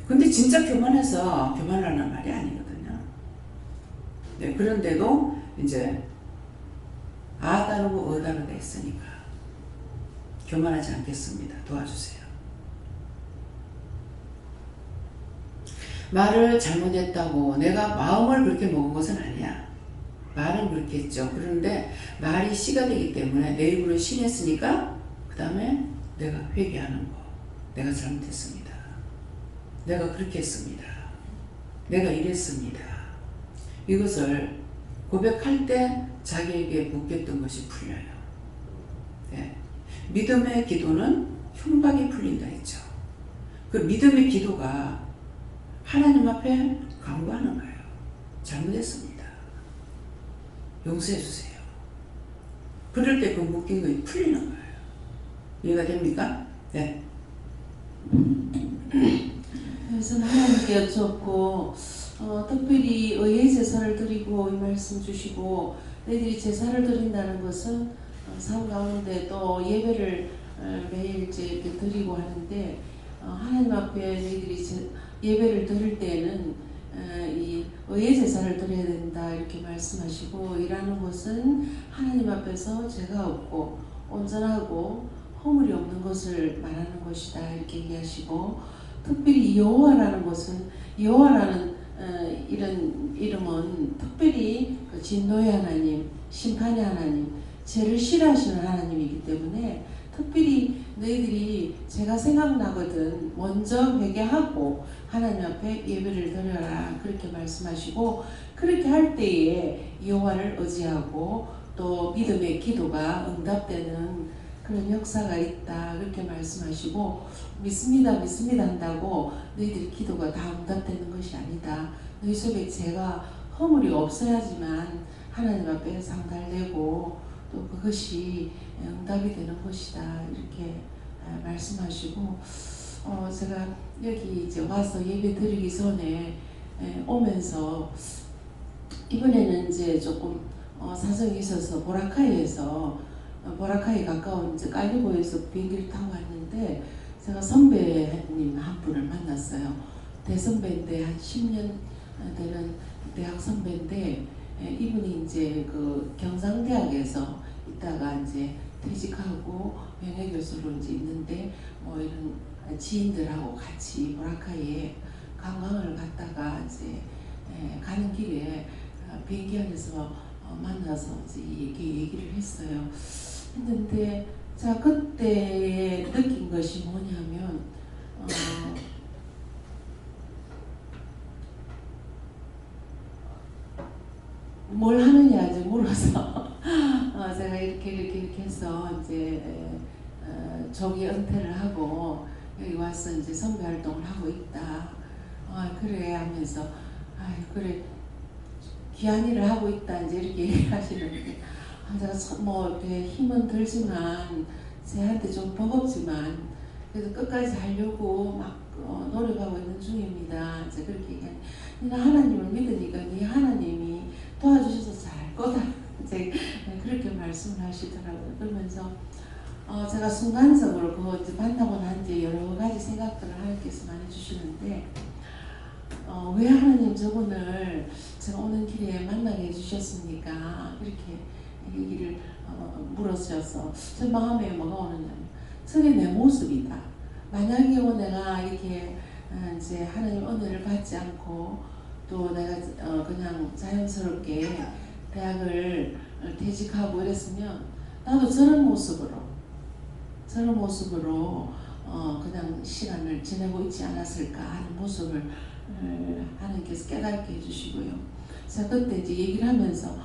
근데 진짜 교만해서 교만하는 말이 아니거든요. 네, 그런데도 이제 아 다르고 어 다르다 했으니까 교만하지 않겠습니다. 도와주세요. 말을 잘못했다고 내가 마음을 그렇게 먹은 것은 아니야. 말은 그렇게 했죠. 그런데 말이 씨가 되기 때문에 내 입으로 신했으니까 그 다음에 내가 회개하는 거. 내가 잘못했습니다. 내가 그렇게 했습니다. 내가 이랬습니다. 이것을 고백할 때 자기에게 묶였던 것이 풀려요. 네. 믿음의 기도는 흉박이 풀린다 했죠. 그 믿음의 기도가 하나님 앞에 간구하는 거예요. 잘못했습니다. 용서해 주세요. 그럴 때 그 묶인 것이 풀리는 거예요. 이해가 됩니까? 네. 그래서 하나님께 여쭙고 특별히 의의 제사를 드리고 이 말씀 주시고 너희들이 제사를 드린다는 것은 삶 가운데 또 예배를 매일 이제 드리고 하는데 하나님 앞에 너희들이 예배를 드릴 때에는 이 의의 제사를 드려야 된다 이렇게 말씀하시고, 이라는 것은 하나님 앞에서 죄가 없고 온전하고 허물이 없는 것을 말하는 것이다 이렇게 얘기하시고, 특별히 여호와라는 것은, 여호와라는 이런 이름은 특별히 그 진노의 하나님, 심판의 하나님, 죄를 싫어하시는 하나님이기 때문에 특별히 너희들이 제가 생각나거든 먼저 회개하고 하나님 앞에 예배를 드려라 그렇게 말씀하시고, 그렇게 할 때에 여호와를 의지하고 또 믿음의 기도가 응답되는 그런 역사가 있다 그렇게 말씀하시고, 믿습니다 믿습니다 한다고 너희들의 기도가 다 응답되는 것이 아니다. 너희 속에 죄가 허물이 없어야지만 하나님 앞에 상달되고 또 그것이 응답이 되는 것이다 이렇게 말씀하시고, 제가 여기 이제 와서 예배 드리기 전에 오면서 이번에는 이제 조금 사정이 있어서 보라카이에서 보라카이 가까운 이제 깔리고에서 비행기를 타고 왔는데, 제가 선배님 한 분을 만났어요. 대선배인데 한 10년 되는 대학 선배인데, 이분이 이제 그 경상대학에서 있다가 이제 퇴직하고 명예교수로 이제 있는데, 뭐 이런 지인들하고 같이 보라카이에 관광을 갔다가 이제 가는 길에 비행기 안에서 만나서 이제 얘기를 했어요. 했는데 제가 그때 느낀 것이 뭐냐면, 뭘 하느냐 이제 물어서 제가 이렇게 해서 이제 조기 은퇴를 하고 여기 와서 이제 선배 활동을 하고 있다. 그래 하면서 그래 귀한 일을 하고 있다 이제 이렇게 얘기하시는데, 제가 뭐 이렇게 힘은 들지만 제한테 좀 버겁지만 그래도 끝까지 하려고 막 노력하고 있는 중입니다. 이제 그렇게 얘기하니, 네가 하나님을 믿으니까 네 하나님이 도와주셔서 잘 거다 이제 그렇게 말씀을 하시더라고요. 그러면서 제가 순간적으로 그거 이제 만나고 난 뒤에 여러 가지 생각들을 하나님께서 많이 주시는데, 왜 하나님 저분을 제가 오는 길에 만나게 해주셨습니까? 이렇게 얘기를 물으셔서 제 마음에 뭐가 오느냐면, 저게 내 모습이다. 만약에 내가 이렇게 이제 하나님 은혜를 받지 않고 또 내가 그냥 자연스럽게 대학을 퇴직하고 이랬으면 나도 저런 모습으로 그냥 시간을 지내고 있지 않았을까 하는 모습을 하나님께서 깨닫게 해주시고요. 제가 그때 이제 얘기를 하면서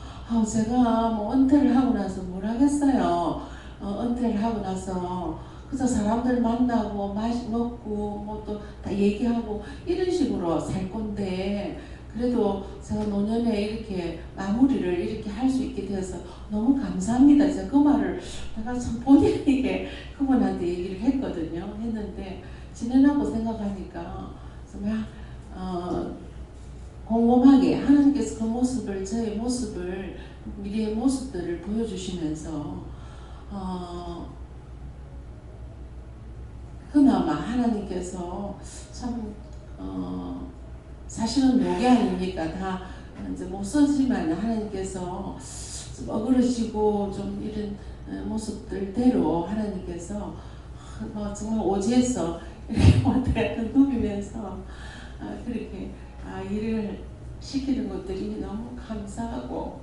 제가 뭐 은퇴를 하고 나서 뭘 하겠어요. 은퇴를 하고 나서 그래서 사람들 만나고 먹고 뭐 또 다 얘기하고 이런 식으로 살 건데, 그래도 제가 노년에 이렇게 마무리를 이렇게 할 수 있게 되어서 너무 감사합니다. 제가 그 말을 내가 참 본인에게 그분한테 얘기를 했거든요. 했는데 지내라고 생각하니까 정말 곰곰하게 하나님께서 그 모습을, 저의 모습을, 미래의 모습들을 보여주시면서 그나마 하나님께서 참 사실은 목이 아닙니까? 다 이제 못 쓰지만 하나님께서 좀 어그러지고 좀 이런 모습들대로 하나님께서 뭐 정말 오지에서 이렇게 왔다 갔다 누비면서 그렇게 일을 시키는 것들이 너무 감사하고,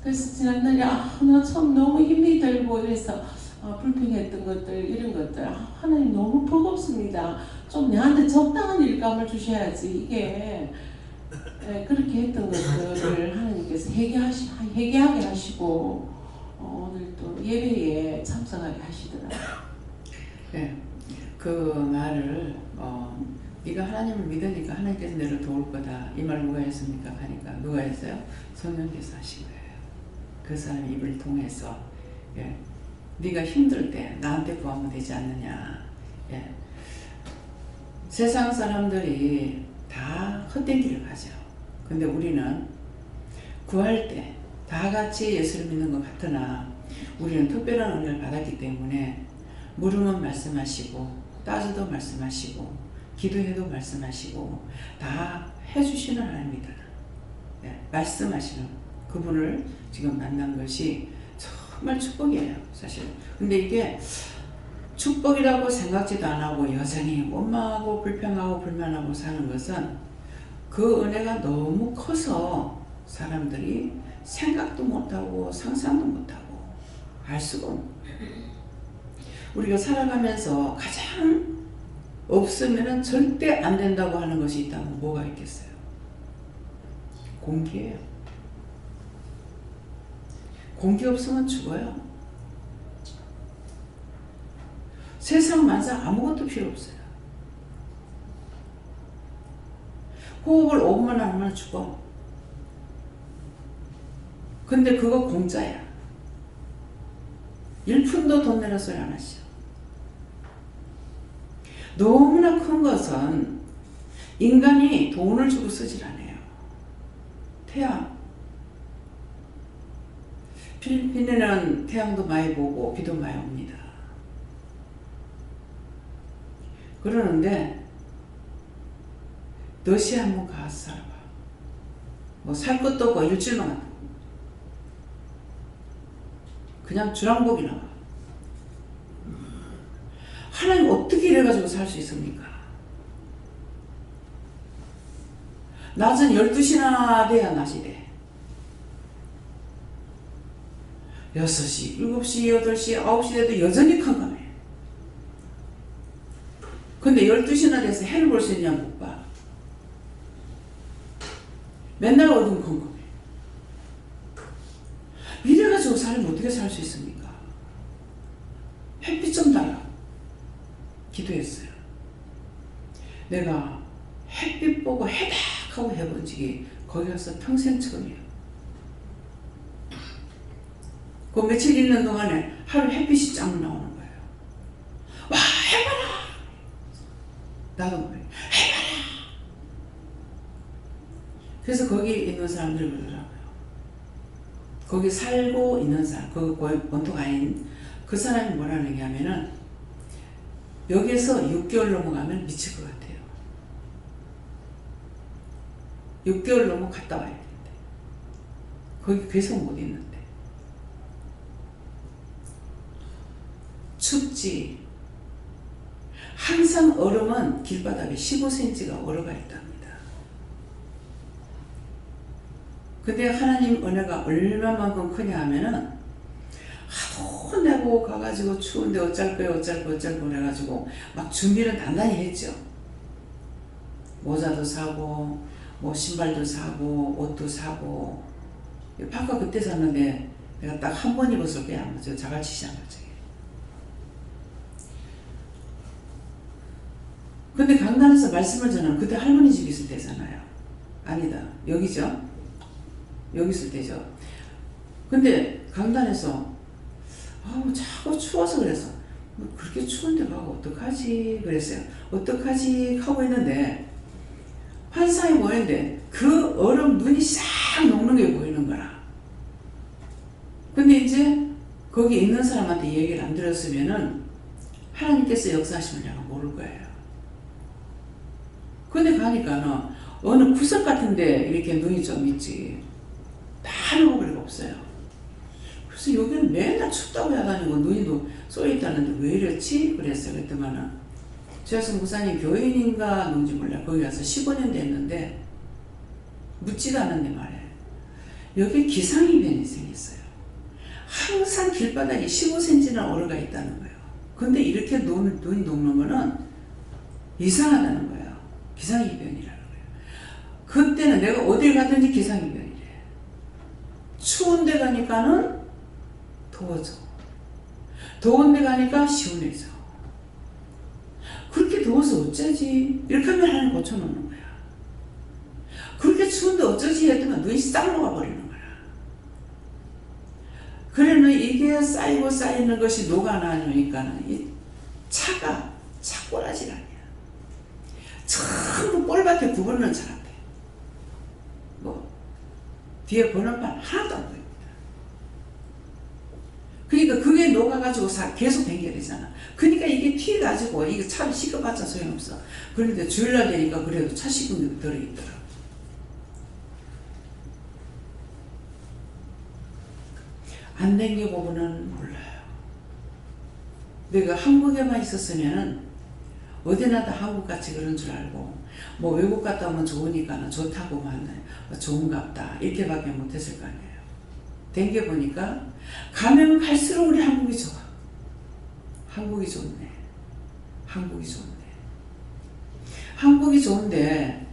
그래서 지난날에 나 참 너무 힘이 들고 이래서 불평했던 것들, 이런 것들 하나님 너무 버겁습니다. 좀 내한테 적당한 일감을 주셔야지. 이게 그렇게 했던 것들을 하나님께서 회개하게 하시고 오늘 또 예배에 참석하게 하시더라고요. 네, 그 말을 네가 하나님을 믿으니까 하나님께서 너를 도울 거다. 이 말 누가 했습니까? 하니까 누가 했어요? 성령께서 하신 거예요. 그 사람 입을 통해서. 예. 네가 힘들 때 나한테 구하면 되지 않느냐. 예. 세상 사람들이 다 헛된 길을 가죠. 근데 우리는 구할 때 다 같이 예수를 믿는 것 같으나 우리는 특별한 은혜를 받았기 때문에 물으면 말씀하시고 따져도 말씀하시고 기도해도 말씀하시고 다 해주시는 하나님이다. 말씀하시는 그분을 지금 만난 것이 정말 축복이에요, 사실. 근데 이게 축복이라고 생각지도 안 하고 여전히 원망하고 불평하고 불만하고 사는 것은 그 은혜가 너무 커서 사람들이 생각도 못하고 상상도 못하고 알 수가 없는 거예요. 우리가 살아가면서 가장 없으면 절대 안 된다고 하는 것이 있다면 뭐가 있겠어요? 공기예요. 공기 없으면 죽어요. 세상 만사 아무것도 필요 없어요. 호흡을 5분만 하면 죽어. 근데 그거 공짜야. 1푼도 돈 내라 소리 안 하시죠. 너무나 큰 것은 인간이 돈을 주고 쓰질 않아요. 태양. 필리핀에는 태양도 많이 보고 비도 많이 옵니다. 그러는데 너시 한번 가서 살아봐. 뭐 살 것도 없고 일주일만 갔다. 그냥 주랑복이 나와. 하나님 어떻게 이래가지고 살 수 있습니까? 낮은 12시나 돼야 낮이 돼. 6시, 7시, 8시, 9시 돼도 여전히 캄캄해. 근데 12시나 돼서 해를 볼 수 있냐 못 봐. 맨날 어두운 컴컴해. 이래가지고 사람이 어떻게 살 수 있습니까? 햇빛 좀 달라. 기도했어요. 내가 햇빛 보고 해닥 하고 해본 적이 거기 가서 평생 처음이에요. 그 며칠 있는 동안에 하루 햇빛이 쫙 나오는 거예요. 와, 해봐라! 나도 그래. 해봐라! 그래서 거기 있는 사람들이 그러더라고요. 거기 살고 있는 사람, 그 원토가 아닌 그 사람이 뭐라는 게 하면은 여기에서 6개월 넘어가면 미칠 것 같아요. 6개월 넘어 갔다 와야 되는데 거기 계속 못 있는데 춥지. 항상 얼음은 길바닥에 15cm가 얼어가 있답니다. 근데 하나님 은혜가 얼마만큼 크냐 하면은 하도 내고 가가지고 추운데 어쩔 거예요 그래가지고 막 준비를 단단히 했죠. 모자도 사고 뭐 신발도 사고 옷도 사고 파카 그때 샀는데 내가 딱 한 번 입었을 거야. 아마 저 자갈치 시장 갈 적에. 근데 강단에서 말씀을 전하면 그때 할머니 집 있을 때잖아요. 아니다. 여기죠. 여기 있을 때죠. 근데 강단에서 자꾸 추워서 그래서 뭐 그렇게 추운데 가고 어떡하지 그랬어요. 어떡하지 하고 있는데 환상이 보이는데 그 얼음 눈이 싹 녹는 게 보이는 거라. 근데 이제 거기 있는 사람한테 얘기를 안 들었으면은 하나님께서 역사하심을 내가 모를 거예요. 근데 가니까는 어느 구석 같은데 이렇게 눈이 좀 있지. 다른 오그리가 없어요. 그래서 여기는 맨날 춥다고 해가지고 눈이 쏘여있다는데 왜 이렇지? 그랬어요. 그랬더만은 최하수 목사님 교인인가 누군지 몰라요. 거기 가서 15년 됐는데 묻지도 않았는데 말이에요. 여기 기상이변이 생겼어요. 항상 길바닥에 15cm나 얼어가 있다는 거예요. 근데 이렇게 눈이 녹는 거는 이상하다는 거예요. 기상이변이라는 거예요. 그때는 내가 어딜 가든지 기상이변이래. 추운 데 가니까는 더워져. 더운 데 가니까 시원해져. 그렇게 더워서 어쩌지? 이렇게 하면 하나님 고쳐놓는 거야. 그렇게 추운데 어쩌지 했더니 눈이 싹 녹아버리는 거야. 그러면 이게 쌓이고 쌓이는 것이 녹아나니까는 이 차가 차꼬라지가 아니야. 전부 뻘밭에 구부러는 차 같아. 뭐 뒤에 번호판 하나도 안 보입니다. 그러니까 그게 녹아가지고 계속 댕겨야 되잖아. 그러니까 이게 튀어가지고 이게 차를 씻어봤자 소용없어. 그런데 주일날 되니까 그래도 차 씻은 게 들어있더라. 안 댕겨보고는 몰라요. 내가 한국에만 있었으면은 어디나 다 한국같이 그런 줄 알고 뭐 외국 갔다 오면 좋으니까 좋다고만 좋은갑다 이렇게밖에 못했을 거 아니에요. 댕겨보니까 가면 갈수록 우리 한국이 좋아. 한국이 좋네. 한국이 좋네. 한국이 좋은데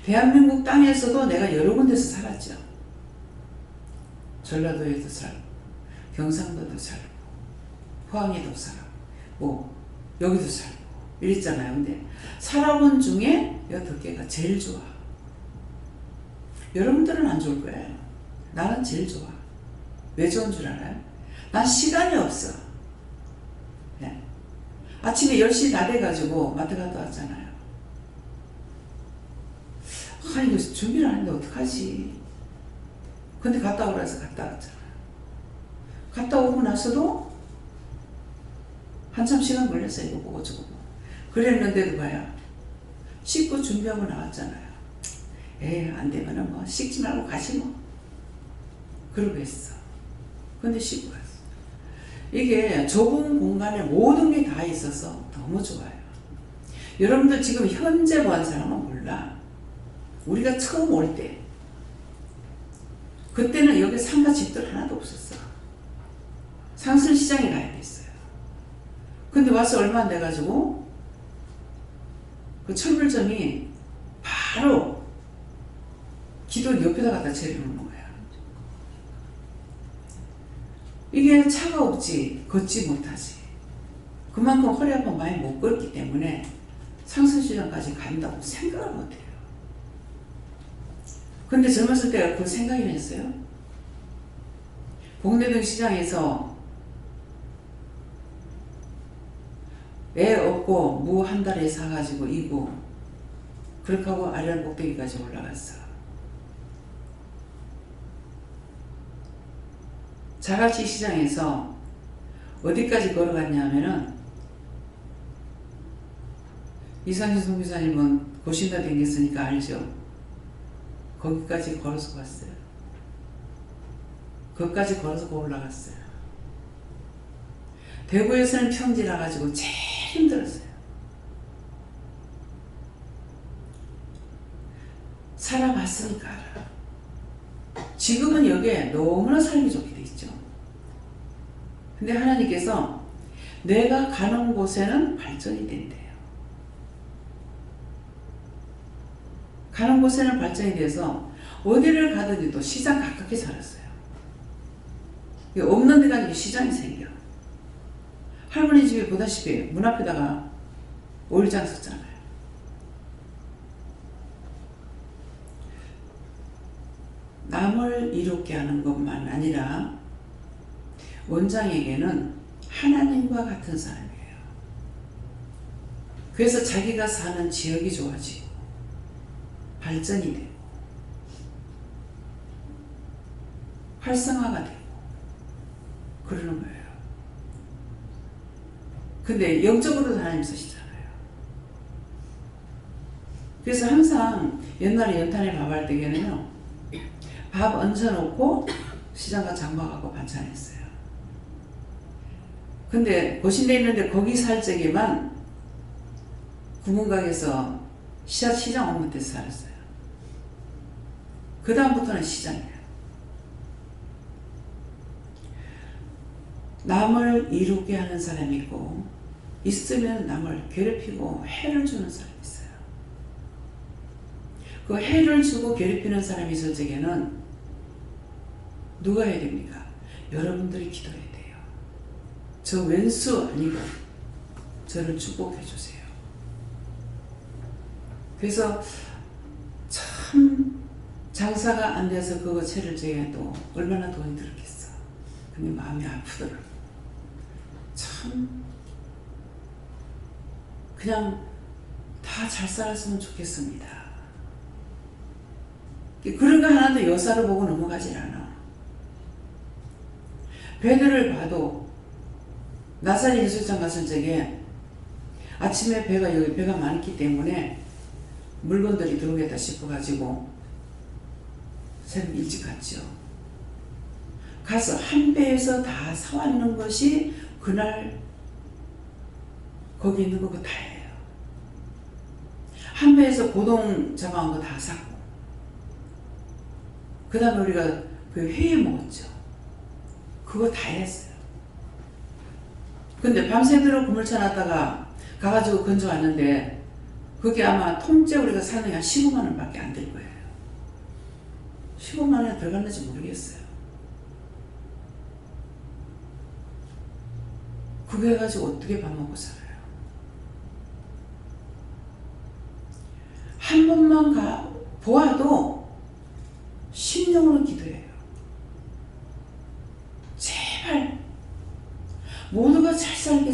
대한민국 땅에서도 내가 여러 군데서 살았죠. 전라도에도 살고 경상도도 살고 포항에도 살고 뭐 여기도 살고 이랬잖아요. 근데 살아본 중에 8개가 제일 좋아. 여러분들은 안 좋을 거예요. 나는 제일 좋아. 왜 좋은 줄 알아요? 난 시간이 없어. 네. 아침에 10시 다 돼가지고 마트 갔다 왔잖아요. 이거 준비를 하는데 어떡하지? 근데 갔다 오라 해서 갔다 왔잖아요. 갔다 오고 나서도 한참 시간 걸렸어요. 이거 보고 저거 보고. 그랬는데도 봐요. 씻고 준비하고 나왔잖아요. 에이, 안 되면은 뭐 씻지 말고 가시 뭐. 그러고 했어. 근데 씻고 갔어. 이게 좁은 공간에 모든 게 다 있어서 너무 좋아요. 여러분들 지금 현재 본 사람은 몰라. 우리가 처음 올 때 그때는 여기 상가 집들 하나도 없었어. 상술시장에 가야 됐어요. 근데 와서 얼마 안 돼가지고 그 철물점이 바로 기도 옆에다 갖다 재려놓는 거야. 이게 차가 없지 걷지 못하지. 그만큼 허리 아파 많이 못 걷기 때문에 상술시장까지 간다고 생각을 못해요. 근데 젊었을 때가 그 생각이 났어요. 봉대동 시장에서 애 얻고 무 한 달에 사가지고 이고 그렇게 하고 아련 꼭대기까지 올라갔어. 자갈치 시장에서 어디까지 걸어갔냐면은 이상진 선교사님은 고신다 댕겼으니까 알죠. 거기까지 걸어서 갔어요. 거기까지 걸어서 올라갔어요. 대구에서는 평지라 가지고 제일 힘들었어요. 살아봤으니까 알아. 지금은 여기에 너무나 살기 좋게 돼 있죠. 근데 하나님께서 내가 가는 곳에는 발전이 된대요. 가는 곳에는 발전이 돼서 어디를 가든지 또 시장 가깝게 살았어요. 없는 데가 아니고 시장이 생겨. 할머니 집에 보다시피 문 앞에다가 오일장 썼잖아요. 남을 이롭게 하는 것만 아니라 원장에게는 하나님과 같은 사람이에요. 그래서 자기가 사는 지역이 좋아지고 발전이 되고 활성화가 되고 그러는 거예요. 근데 영적으로도 하나님 쓰시잖아요. 그래서 항상 옛날에 연탄에 밥할 때에는요, 밥 얹어놓고 시장가 장박하고 반찬했어요. 근데 고신대 있는데 거기 살 적에만 구문각에서 시장 온 밑에서 살았어요. 그 다음부터는 시장이에요. 남을 이루게 하는 사람이 있고 있으면 남을 괴롭히고 해를 주는 사람이 있어요. 그 해를 주고 괴롭히는 사람이 있을 적에는 누가 해야 됩니까? 여러분들이 기도해야 돼요. 저 왼수 아니고 저를 축복해 주세요. 그래서 참 장사가 안 돼서 그거 채를 줘도 얼마나 돈이 들었겠어. 근데 마음이 아프더라고. 참 그냥 다 잘 살았으면 좋겠습니다. 그런 거 하나도 여사로 보고 넘어가질 않아. 배들을 봐도 나사렛 예술장 갔을 적에 아침에 여기 배가 많기 때문에 물건들이 들어오겠다 싶어가지고 새벽 일찍 갔죠. 가서 한 배에서 다 사왔는 것이 그날 거기 있는 거 다예요. 한 배에서 고동 잡아온 거 다 샀고, 그 다음에 우리가 그 회에 먹었죠. 그거 다 했어요. 근데 밤새도록 그물차 놨다가 가가지고 건져왔는데 그게 아마 통째 우리가 사는 게 한 15만 원밖에 안 될 거예요. 15만 원이 들어갔는지 모르겠어요. 그거 해가지고 어떻게 밥 먹고 살아요? 한 번만 보아도 심령으로 기도해요. 제발 모두가 잘 살게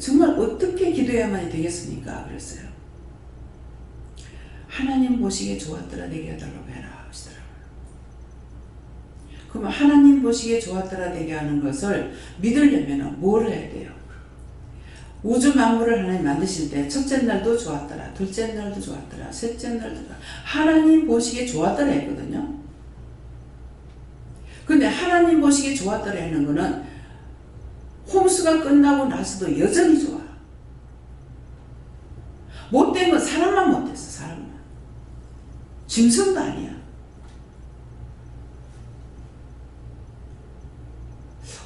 정말 어떻게 기도해야만 되겠습니까? 그랬어요. 하나님 보시기에 좋았더라 되게 해달라고 해라 하시더라고요. 그러면 하나님 보시기에 좋았더라 되게 하는 것을 믿으려면 뭘 해야 돼요? 우주 만물을 하나님 만드실 때 첫째 날도 좋았더라, 둘째 날도 좋았더라, 셋째 날도 좋았더라. 하나님 보시기에 좋았더라 했거든요. 근데 하나님 보시기에 좋았더라 하는 거는 홍수가 끝나고 나서도 여전히 좋아. 못된 건 사람만 못했어. 사람만. 짐승도 아니야.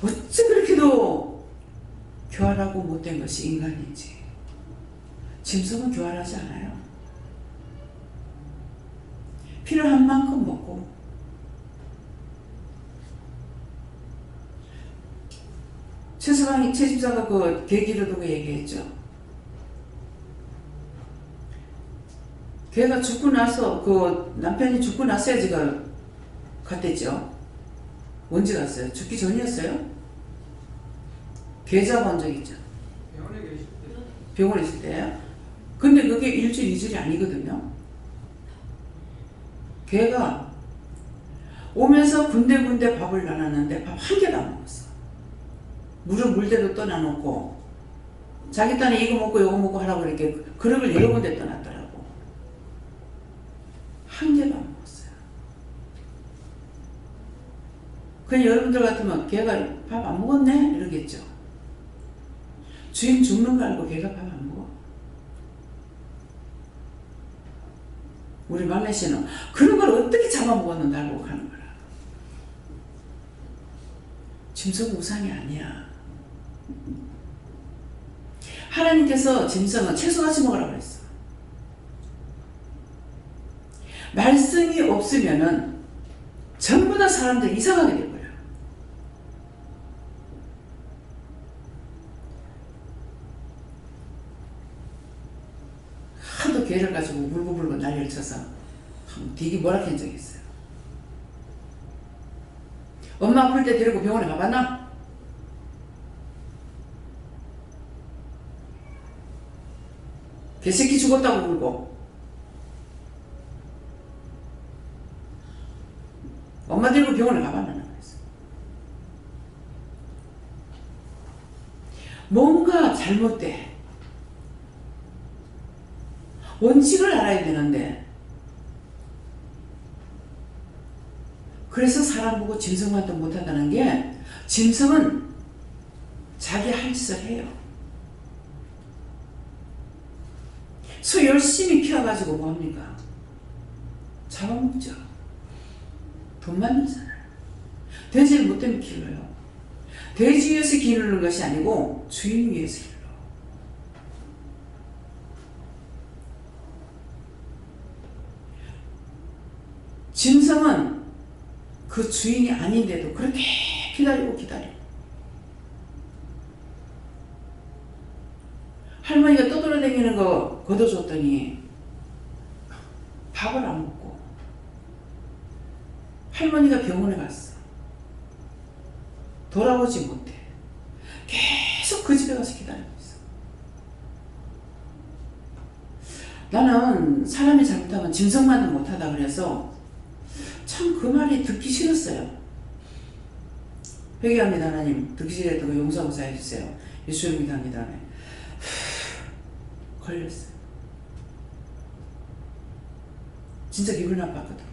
어찌 그렇게도 교활하고 못된 것이 인간인지. 짐승은 교활하지 않아요. 필요한 만큼 먹고 최수방이 최집사가 그 계기를 두고 얘기했죠. 걔가 죽고 나서 그 남편이 죽고 나서야 지가 갔댔죠. 언제 갔어요? 죽기 전이었어요? 계좌 본 적 있죠. 병원에 계실 때. 병원에 있을 때요. 근데 그게 일주일 이주일이 아니거든요. 걔가 오면서 군데군데 밥을 나눴는데 밥 한 개도 안 먹었어. 물은 물대로 떠나놓고 자기 딴에 이거 먹고 이거 먹고 하라고 이렇게 그릇을 여러 군데 떠났더라고. 한 개도 안 먹었어요. 그냥 여러분들 같으면 걔가 밥 안 먹었네? 이러겠죠. 주인 죽는 거 알고 걔가 밥 안 먹어? 우리 막내 씨는 그런 걸 어떻게 잡아먹었는가 알고 가는 거라. 짐승은 우상이 아니야. 하나님께서 짐승은 채소같이 먹으라고 했어. 말씀이 없으면은 전부 다 사람들이 이상하게 될 거예요. 하도 개를 가지고 울고불고 난리를 쳐서 되게 뭐라 한 적이 있어요. 엄마 아플 때 데리고 병원에 가봤나? 개새끼 죽었다고 울고 엄마 데리고 병원에 가봤나? 그랬어. 뭔가 잘못돼. 원칙을 알아야 되는데 그래서 사람 보고 짐승만도 못한다는 게 짐승은 자기 할 짓을 해요. 소 열심히 키워가지고 뭐합니까? 잡아먹죠. 돈만 내잖아요. 돼지를 뭐 때문에 길러요? 돼지 위해서 기르는 것이 아니고 주인 위해서 길러. 짐승은 그 주인이 아닌데도 그렇게 기다리고 할머니가 떠돌아다니는 거 걷어줬더니 밥을 안 먹고 할머니가 병원에 갔어. 돌아오지 못해. 계속 그 집에 가서 기다리고 있어. 나는 사람이 잘못하면 짐승만도 못하다 그래서 참 그 말이 듣기 싫었어요. 회개합니다 하나님. 듣기 싫었던 거 용서하고 사해주세요. 예수를 믿은 다음에 걸렸어요. 진짜 기분 나빴거든요.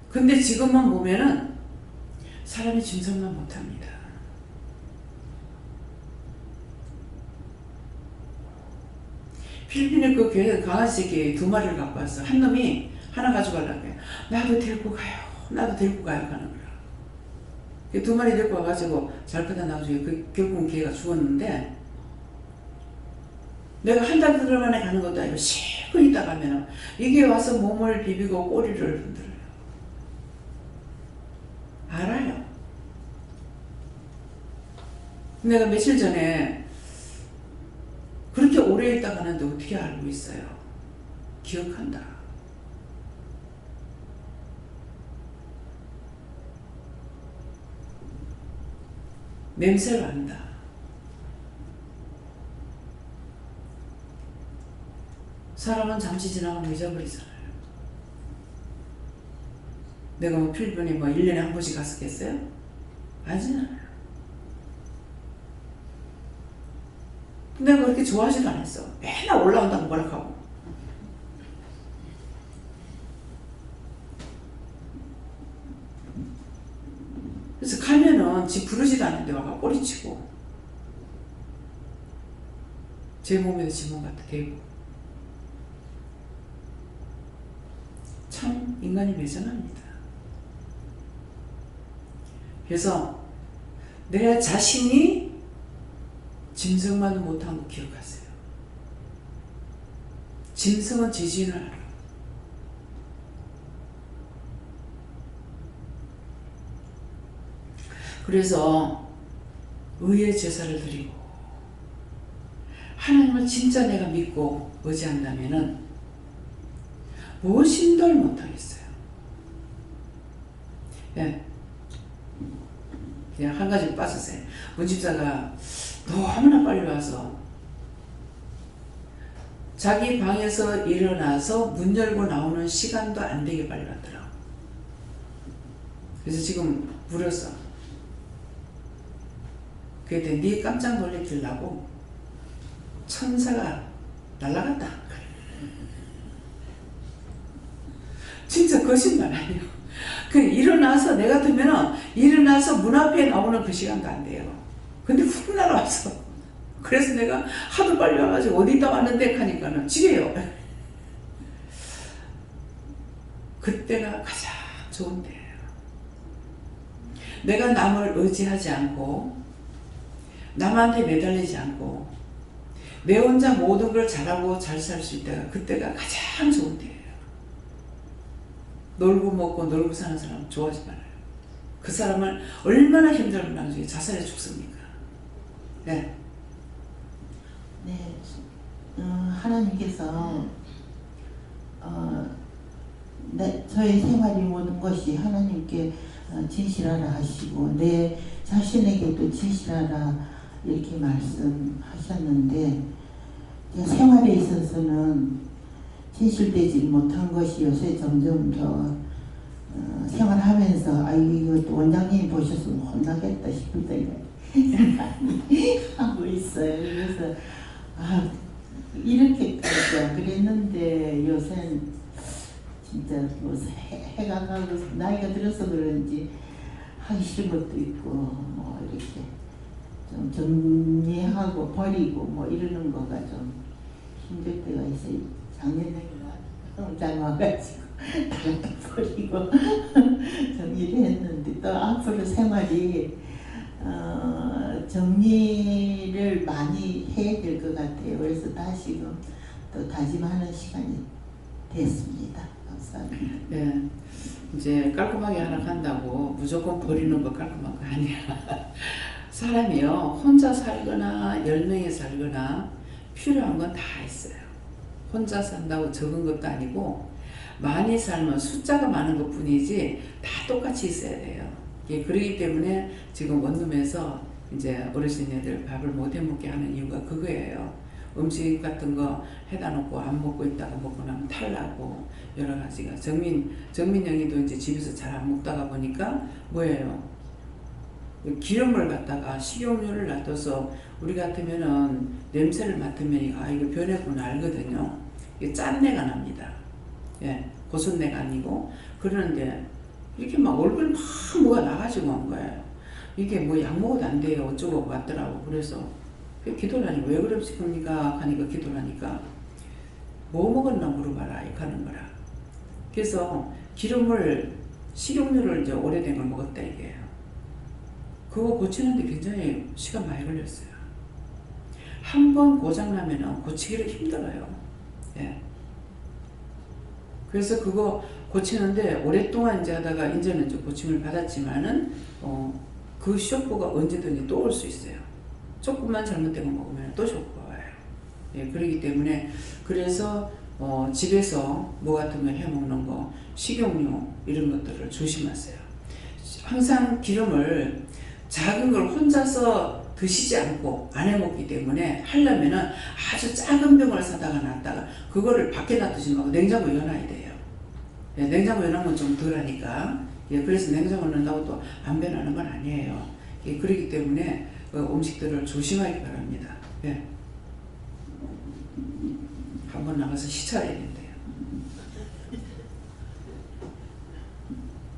근데 지금만 보면은 사람이 짐승만 못합니다. 필리핀에 그 교회 강아지 새끼 2마리를 갖고 왔어. 한 놈이 하나 가져가려고 해요. 나도 데리고 가요. 나도 데리고 가요. 가는 거야. 2마리 데리고 와가지고 잘 크다 나중에 결국은 걔가 죽었는데, 내가 한 달 들어 만에 가는 것도 아니고 실컷 있다 가면은 이게 와서 몸을 비비고 꼬리를 흔들어요. 알아요. 내가 며칠 전에 그렇게 오래 있다 가는데 어떻게 알고 있어요? 기억한다. 냄새를 안다. 사람은 잠시 지나가면 잊어버리잖아요. 내가 뭐 필리핀에 뭐 1년에 한 번씩 갔었겠어요? 아니잖아요. 내가 그렇게 좋아하지도 않았어. 맨날 올라온다고 뭐라 하고. 그래서 가면은 지 부르지도 않는데 와가 꼬리치고 제 몸에도 지 몸 갖다 대고. 참 인간이 매정합니다. 그래서 내 자신이 짐승만은 못한 거 기억하세요. 짐승은 지진을 알아. 그래서 의의 제사를 드리고 하나님을 진짜 내가 믿고 의지한다면은 무엇인들 못하겠어요. 예. 그냥 한 가지 빠졌어요. 문집사가 너무나 빨리 와서 자기 방에서 일어나서 문 열고 나오는 시간도 안 되게 빨리 왔더라고. 그래서 지금 부렸어. 그때 네 깜짝 놀래키려고 천사가 날아갔다. 진짜 거짓말 아니에요. 그 일어나서 내 같으면은 일어나서 문 앞에 나오는 그 시간도 안 돼요. 근데 훅 날아왔어. 그래서 내가 하도 빨리 와가지고 어디 있다 왔는데 하니까는 집에요. 그때가 가장 좋은 때예요. 내가 남을 의지하지 않고 남한테 매달리지 않고 내 혼자 모든 걸 잘하고 잘 살 수 있다가 그때가 가장 좋은 때예요. 놀고 먹고 놀고 사는 사람 좋아하지 말아요. 그 사람은 얼마나 힘들면 나중에 자살해 죽습니까? 네. 네, 하나님께서 저의 생활이 모든 것이 하나님께 진실하라 하시고 내 자신에게도 진실하라 이렇게 말씀하셨는데 생활에 있어서는 진실되지 못한 것이 요새 점점 더 생활하면서 이거 원장님이 보셨으면 혼나겠다 싶을 때가 하고 있어요. 그래서 이렇게까지 그랬는데 요새는 진짜 뭐 해가 가고 나이가 들어서 그런지 하기 싫은 것도 있고 뭐 이렇게 좀 정리하고 버리고 뭐 이러는 거가 좀 힘들 때가 있어요. 작년에 당장 와가지고 다 버리고 정리를 했는데 또 앞으로 생활이 정리를 많이 해야 될 것 같아요. 그래서 다시금 또 다짐하는 시간이 됐습니다. 감사합니다. 네. 이제 깔끔하게 하나 간다고 무조건 버리는 거 깔끔한 거 아니야. 사람이요, 혼자 살거나 10명이 살거나 필요한 건 다 있어요. 혼자 산다고 적은 것도 아니고 많이 살면 숫자가 많은 것 뿐이지 다 똑같이 있어야 돼요. 예, 그러기 때문에 지금 원룸에서 이제 어르신애들 밥을 못 해먹게 하는 이유가 그거예요. 음식 같은 거 해다 놓고 안 먹고 있다가 먹고 나면 탈나고 여러 가지가. 정민영이도 이제 집에서 잘 안 먹다가 보니까 뭐예요? 기름을 갖다가 식용유를 놔둬서 우리 같으면은 냄새를 맡으면 아 이거 변했구나 알거든요. 이게 짠내가 납니다. 예, 고순내가 아니고. 그러는데 이렇게 막 얼굴 막 뭐가 나가지고 온 거예요. 이게 뭐 약 먹어도 안 돼요 어쩌고 왔더라고. 그래서 기도를 하니까 왜 그러십니까 하니까 기도를 하니까 뭐 먹었나 물어봐라 이렇게 하는 거라. 그래서 기름을 식용유를 이제 오래된 걸 먹었다 이게요. 그거 고치는데 굉장히 시간 많이 걸렸어요. 한 번 고장나면은 고치기를 힘들어요. 예. 그래서 그거 고치는데 오랫동안 이제 하다가 이제는 좀 고침을 받았지만은 그 쇼크가 언제든지 또 올 수 있어요. 조금만 잘못된 거 먹으면 또 쇼크가 와요. 예, 그렇기 때문에 그래서 집에서 뭐 같은 거 해먹는 거, 식용유 이런 것들을 조심하세요. 항상 기름을 작은 걸 혼자서 드시지 않고 안 해먹기 때문에 하려면은 아주 작은 병을 사다가 놨다가 그거를 밖에 놔두지 말고 냉장고에 넣어놔야 돼요. 예, 냉장고에 넣으면 좀 덜하니까. 예, 그래서 냉장고에 넣는다고 또 안 변하는 건 아니에요. 예, 그렇기 때문에 음식들을 조심하기 바랍니다. 예. 한번 나가서 시찰해야 된대요.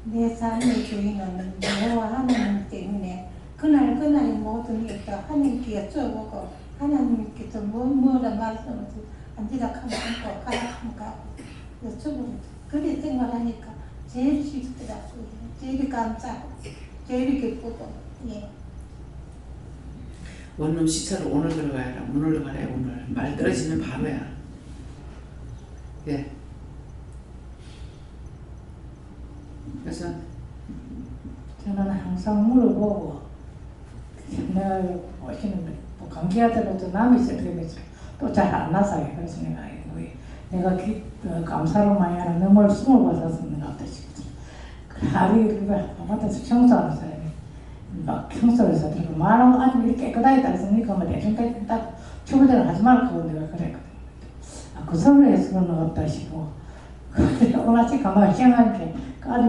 내 삶의 주인은 여호와 하나님 때문에 그날 모든 것도 하나님께 여쭤보고 하나님께서 뭐라 말씀하시 앉으라 하면 앉고 가라 하면 가고 여쭤보고 그렇게 생활하니까 제일 쉽더라고요. 제일 감사하고 제일 기쁘고. 예. 원룸 시찰을 오늘 들어가야 오늘 들어가래. 오늘 말 떨어지면 바로야. 예. 그래서 저는 항상 물어보고 내가 오시는 뭐 감기하더라도 남이 있으면서 또 잘 안 나서요. 그래서 내가 감사로 많이 하는 너무 25살이었는가 보다 싶어요. 하루에 아파트에서 청소하는 사람이 막 청소해서 들고 말하고 아주 이렇게 깨끗하게 따르니까 뭐 대충 딱 주부대로 하지 말고 내가 그랬거든. 그 소리에서는 없다 싶고 오늘 아침 가만히 생각하니까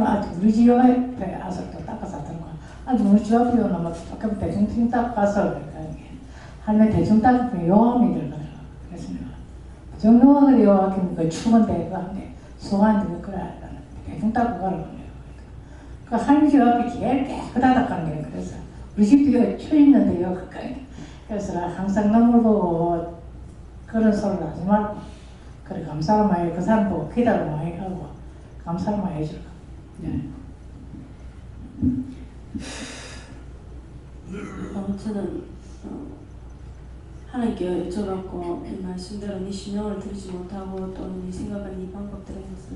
아주 우리 집 옆에 와서 또 닦아서 들고 아주 우리 집 앞에 오면 막 대충 닦아서 그러니까 할머니 대충 닦으면 용암이 들더라고. 그래서 내가 정용화를 요하니까 추운데 그거 한데 소환되고 그래 대충 닦고 가라고. 그 할머니 집 앞이 제일 깨끗하다 가는 게 그래서 우리 집도 여기 쳐 있는데 여기 가까이. 그래서 항상 너무 보고 그런 소리를 하지 말고 그래 감사를 많이 그 사람 보고 기다려 많이 하고 감사를 많이 해줄까. 네. 저는 하나님께 여쭤갖고 이 말씀대로 네 신명을 들지 못하고 또는 네 생각과 네 방법들에 대해서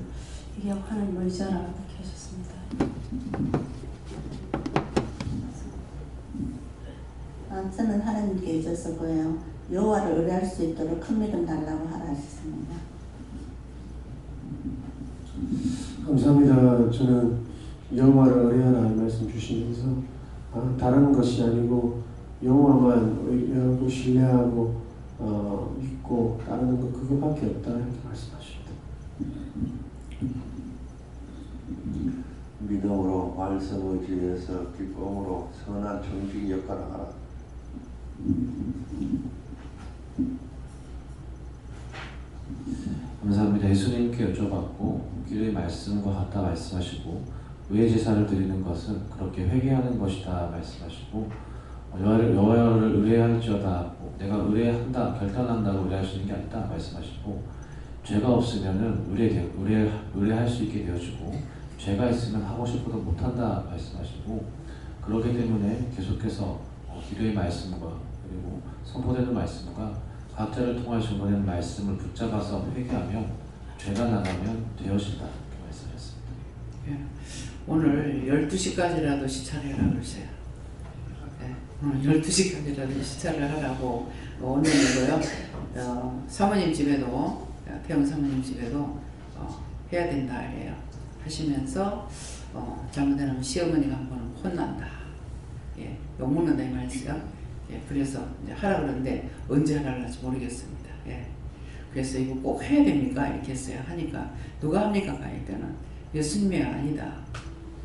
얘기하고 하나님 의지하라 이렇게 하셨습니다. 저는 하나님께 여쭤서고요. 여호와를 의뢰할 수 있도록 큰 믿음 달라고 하라 하셨습니다. 감사합니다. 저는 여호와를 의뢰하라 이 말씀 주시면서 다른 것이 아니고 여호와만 의뢰하고 신뢰하고 믿고 따르는 것 그거밖에 없다 이렇게 말씀하십니다. 믿음으로 말씀을 의지해서 기쁨으로 선한 정직의 역할을 하라. 감사합니다. 예수님께 여쭤봤고 기도의 말씀과 같다 말씀하시고 의의 제사를 드리는 것은 그렇게 회개하는 것이다 말씀하시고 여호와를 의뢰할지어다 내가 의뢰한다 결단한다고 의뢰하시는 게 아니다 말씀하시고 죄가 없으면은 의뢰할 수 있게 되어지고 죄가 있으면 하고 싶어도 못한다 말씀하시고 그렇기 때문에 계속해서 기도의 말씀과 그리고 선포되는 말씀과 각자를 통하여 보내는 말씀을 붙잡아서 회개하면 죄가 나가면 되어진다 이렇게 말씀하셨습니다. 예. 오늘 12시까지라도 시찰해라 그러세요. 예. 오늘 12시까지라도 시찰을 하라고 오늘이고요. 사모님 집에도 태영 사모님 집에도 해야 된다 해요. 하시면서 잘못하면 시어머니가 한 번은 혼난다. 예. 욕먹는다 이 말이죠. 예. 그래서 이제 하라 그러는데 언제 하라고 할지 모르겠습니다. 예. 그래서 이거 꼭 해야 됩니까? 이렇게 했어요. 하니까 누가 합니까? 하니까는 예수님이 아니다.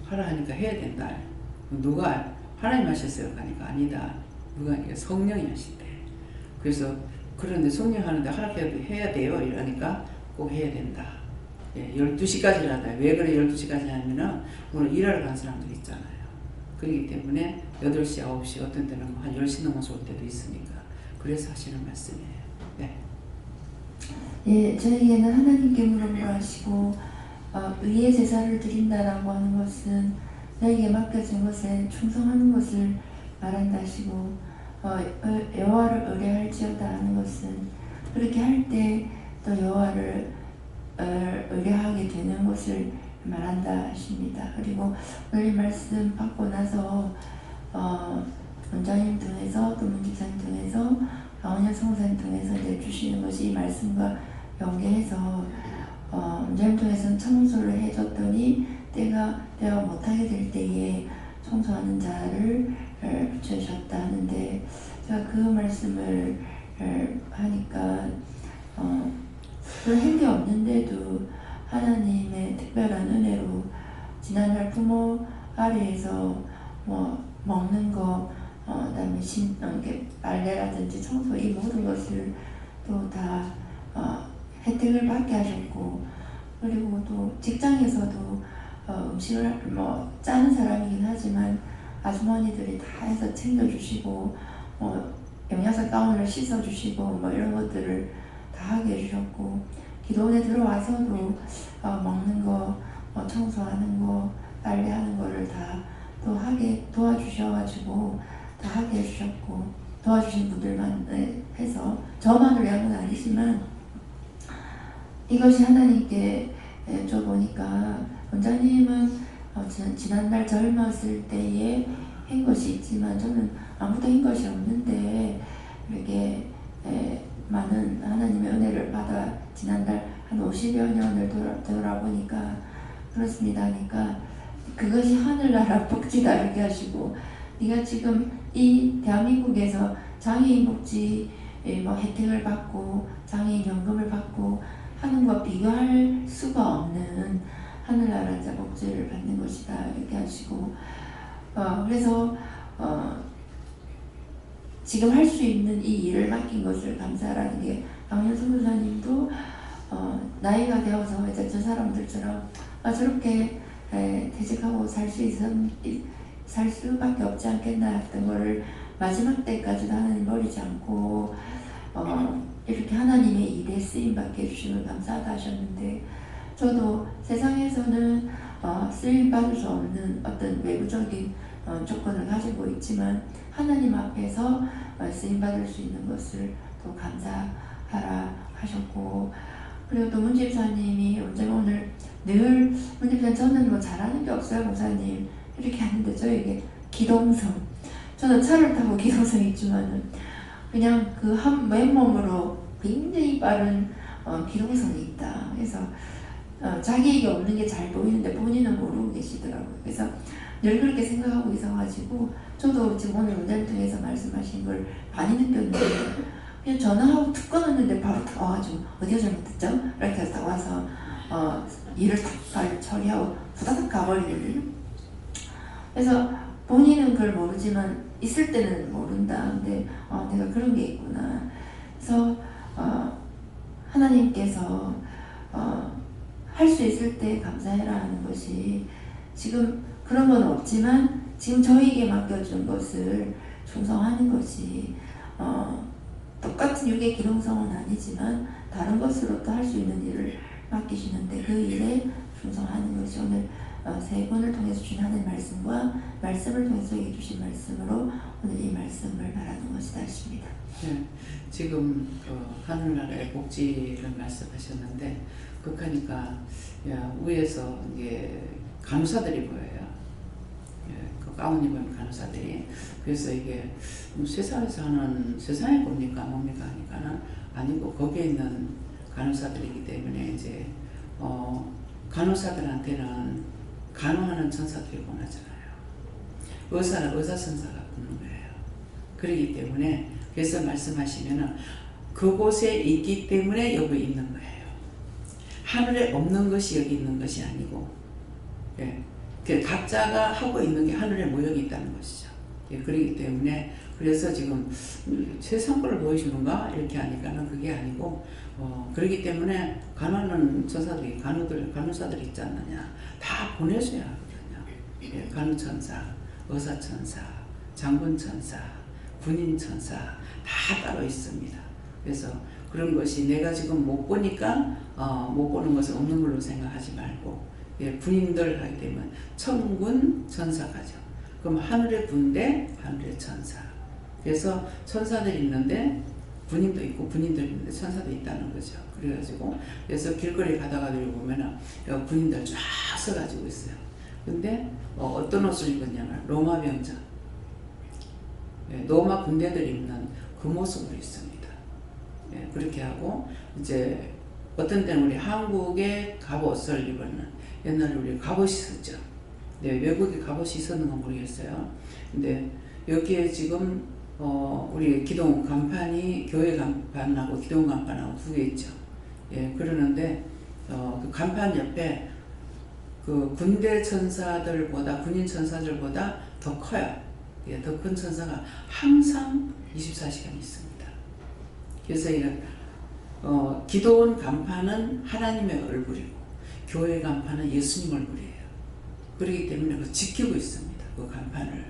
하라 하니까 해야 된다. 누가 하나님 하셨어요. 하니까 아니다. 누가 아니라 성령이 하신대. 그래서 그런데 성령 하는데 하나님께도 해야 돼요. 이러니까 꼭 해야 된다. 예, 12시까지 한다. 왜 그래 12시까지 하냐면은 오늘 일하러 간 사람들 있잖아요. 그렇기 때문에 8시, 9시 어떤 때는 한 10시 넘어서 올 때도 있으니까 그래서 하시는 말씀이에요. 네. 예, 저에게는 하나님께 물어보라 하시고 의의 제사를 드린다라고 하는 것은 너에게 맡겨진 것에 충성하는 것을 말한다 하시고 여호와를 의뢰할지어다 하는 것은 그렇게 할 때 또 여호와를 의뢰하게 되는 것을 말한다 하십니다. 그리고 오늘 이 말씀 받고 나서 원장님 통해서 또 문집사님 통해서 강원현 성사님 통해서 이제 주시는 것이 이 말씀과 연계해서 원장님 통해서는 청소를 해줬더니 때가 못하게 될 때에 청소하는 자를 붙여주셨다 하는데 제가 그 말씀을 하니까 별 행위 없는데도 하나님의 특별한 은혜로 지난날 부모 아래에서 뭐 먹는 거 그다음에 빨래라든지 청소 이 모든 것을 또 다 혜택을 받게 하셨고 그리고 또 직장에서도 음식을 뭐 짜는 사람이긴 하지만 아주머니들이 다 해서 챙겨주시고 영양사 가운을 씻어주시고 뭐 이런 것들을 다 하게 해주셨고 기도원에 들어와서도 먹는 거 청소하는 거 빨래하는 거를 다 또 하게 도와주셔가지고 다 하게 해주셨고 도와주신 분들만 해서 저만을 위한 건 아니지만 이것이 하나님께 줘보니까 원장님은 지난날 젊었을 때에 한 것이 있지만 저는 아무도 한 것이 없는데 이렇게 많은 하나님의 은혜를 받아 지난달 한 50여 년을 돌아보니까 그렇습니다 하니까 그것이 하늘나라 복지다 이렇게 하시고 네가 지금 이 대한민국에서 장애인 복지 뭐 혜택을 받고 장애인 연금을 받고 하는 것 비교할 수가 없는 하늘나라 복지를 받는 것이다 이렇게 하시고 그래서 지금 할 수 있는 이 일을 맡긴 것을 감사하라는 게 강현 선교사님도 나이가 되어서 이제 저 사람들처럼 저렇게 퇴직하고 살 수밖에 없지 않겠나 했던 거를 마지막 때까지도 하나님 버리지 않고 이렇게 하나님의 일에 쓰임받게 해주심을 감사하다 하셨는데 저도 세상에서는 쓰임받을 수 없는 어떤 외부적인 조건을 가지고 있지만 하나님 앞에서 쓰임받을 수 있는 것을 또 감사하라 하셨고 그리고 또 문집사님이 오늘 늘 문집사님 저는 뭐 잘하는 게 없어요 목사님 이렇게 하는데 저에게 기동성 저는 차를 타고 기동성이 있지만은 그냥 그 한 맨몸으로 굉장히 빠른 기동성이 있다. 그래서 자기에게 없는 게 잘 보이는데 본인은 모르고 계시더라고요. 그래서 늘 그렇게 생각하고 있어가지고 저도 지금 오늘 은혜를 통해서 말씀하신 걸 많이 느꼈는데 그냥 전화하고 툭 끊었는데 바로 딱 와가지고 어디가 잘못했죠? 이렇게 해서 딱 와서 일을 딱 처리하고 후다닥 가버리거든요. 그래서 본인은 그걸 모르지만 있을 때는 모른다. 근데 내가 그런 게 있구나. 그래서 하나님께서 할 수 있을 때 감사해라 하는 것이 지금 그런 건 없지만 지금 저에게 맡겨준 것을 충성하는 것이 똑같은 육의 기동성은 아니지만 다른 것으로 또 할 수 있는 일을 맡기시는데 그 일에 충성하는 것이 오늘 세 번을 통해서 주신 하나님의 말씀과 말씀을 통해서 얘기해 주신 말씀으로 오늘 이 말씀을 말하는 것이다 하십니다. 네, 지금 하늘나라의 복지를 말씀하셨는데 그러니까 위에서 이게 간호사들이 보여요. 그 가운 입은 간호사들이. 그래서 이게 세상에서 하는 세상에 뭡니까 뭡니까 하니까는 아니고 거기에 있는 간호사들이기 때문에 이제 간호사들한테는 간호하는 천사들이 권하잖아요. 의사는 의사천사가 붙는 거예요. 그렇기 때문에 그래서 말씀하시면은 그곳에 있기 때문에 여기 있는 거예요. 하늘에 없는 것이 여기 있는 것이 아니고 각자가 하고 있는 게 하늘에 모여 있다는 것이죠. 그렇기 때문에 그래서 지금 세상 걸 보여주는가 이렇게 하니까는 그게 아니고 그렇기 때문에 가난한 천사들이 간호사들이 있지 않느냐 다 보내줘야 하거든요. 간호천사, 의사천사, 장군천사, 군인천사 다 따로 있습니다. 그래서 그런 것이 내가 지금 못 보니까 못 보는 것은 없는 걸로 생각하지 말고 군인들 하게 되면 천군 천사가죠. 그럼 하늘의 군대, 하늘의 천사. 그래서 천사들이 있는데 군인도 있고 군인들이 있는데 천사도 있다는 거죠. 그래가지고 그래서 길거리 가다가 보면은 군인들 쫙 서가지고 있어요. 근데 어떤 옷을 입었냐면 로마 병장, 로마 군대들이 입는 그 모습으로 있습니다. 그렇게 하고 이제 어떤 때는 우리 한국의 갑옷을 입는 옛날에 우리 갑옷이 있었죠. 외국에 갑옷이 있었는 건 모르겠어요. 근데 여기에 지금 우리 기동 간판이 교회 간판하고 기동 간판하고 두 개 있죠. 그러는데 그 간판 옆에 그 군대 천사들보다 군인 천사들보다 더 커요. 더 큰 천사가 항상 24시간 있습니다. 그래서 이런 기도원 간판은 하나님의 얼굴이고 교회 간판은 예수님 얼굴이에요. 그렇기 때문에 그 지키고 있습니다. 그 간판을.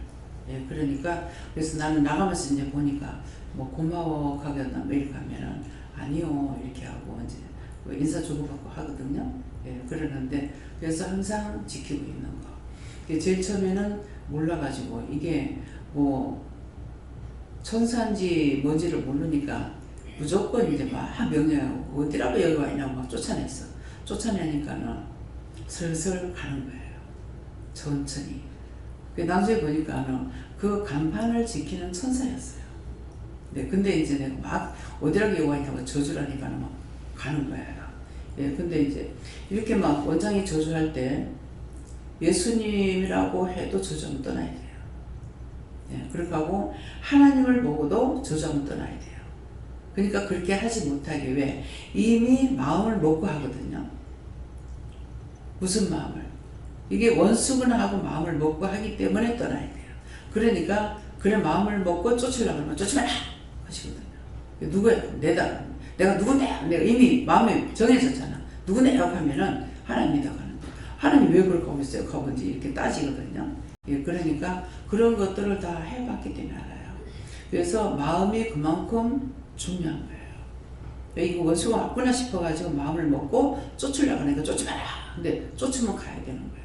그러니까 그래서 나는 나가면서 이제 보니까 뭐 고마워 가겠나 매일 가면은 아니요 이렇게 하고 이제 인사 주고받고 하거든요. 그러는데 그래서 항상 지키고 있는 거. 제일 처음에는 몰라가지고 이게 뭐 천사인지 뭔지를 모르니까 무조건 이제 막 명령하고 어디라고 여기 와 있냐고 막 쫓아냈어. 쫓아내니까는 슬슬 가는 거예요. 천천히. 나중에 보니까는 그 간판을 지키는 천사였어요. 근데 이제 내가 막 어디라고 여기 와 있냐고 저주를 하니까는 막 가는 거예요. 근데 이제 이렇게 막 원장이 저주할 때 예수님이라고 해도 저주하면 떠나야 돼요. 그렇게 하고 하나님을 보고도 저주하면 떠나야 돼요. 그러니까 그렇게 하지 못하게 왜? 이미 마음을 먹고 하거든요. 무슨 마음을? 이게 원수구나 하고 마음을 먹고 하기 때문에 떠나야 돼요. 그러니까 그래 마음을 먹고 쫓으려고 하면 쫓지 마라 하시거든요. 누구예요? 내가 누군데? 내가 이미 마음에 정해졌잖아. 누구네요? 하면은 하나님 믿어가는 거예요. 하나님 왜 그렇게 하고 있어요? 가본지 이렇게 따지거든요. 그러니까 그런 것들을 다 해봤기 때문에 알아요. 그래서 마음이 그만큼 중요한 거예요. 이거 원수가 왔구나 싶어가지고 마음을 먹고 쫓으려고 하니까 쫓지 마라. 근데 쫓으면 가야 되는 거예요.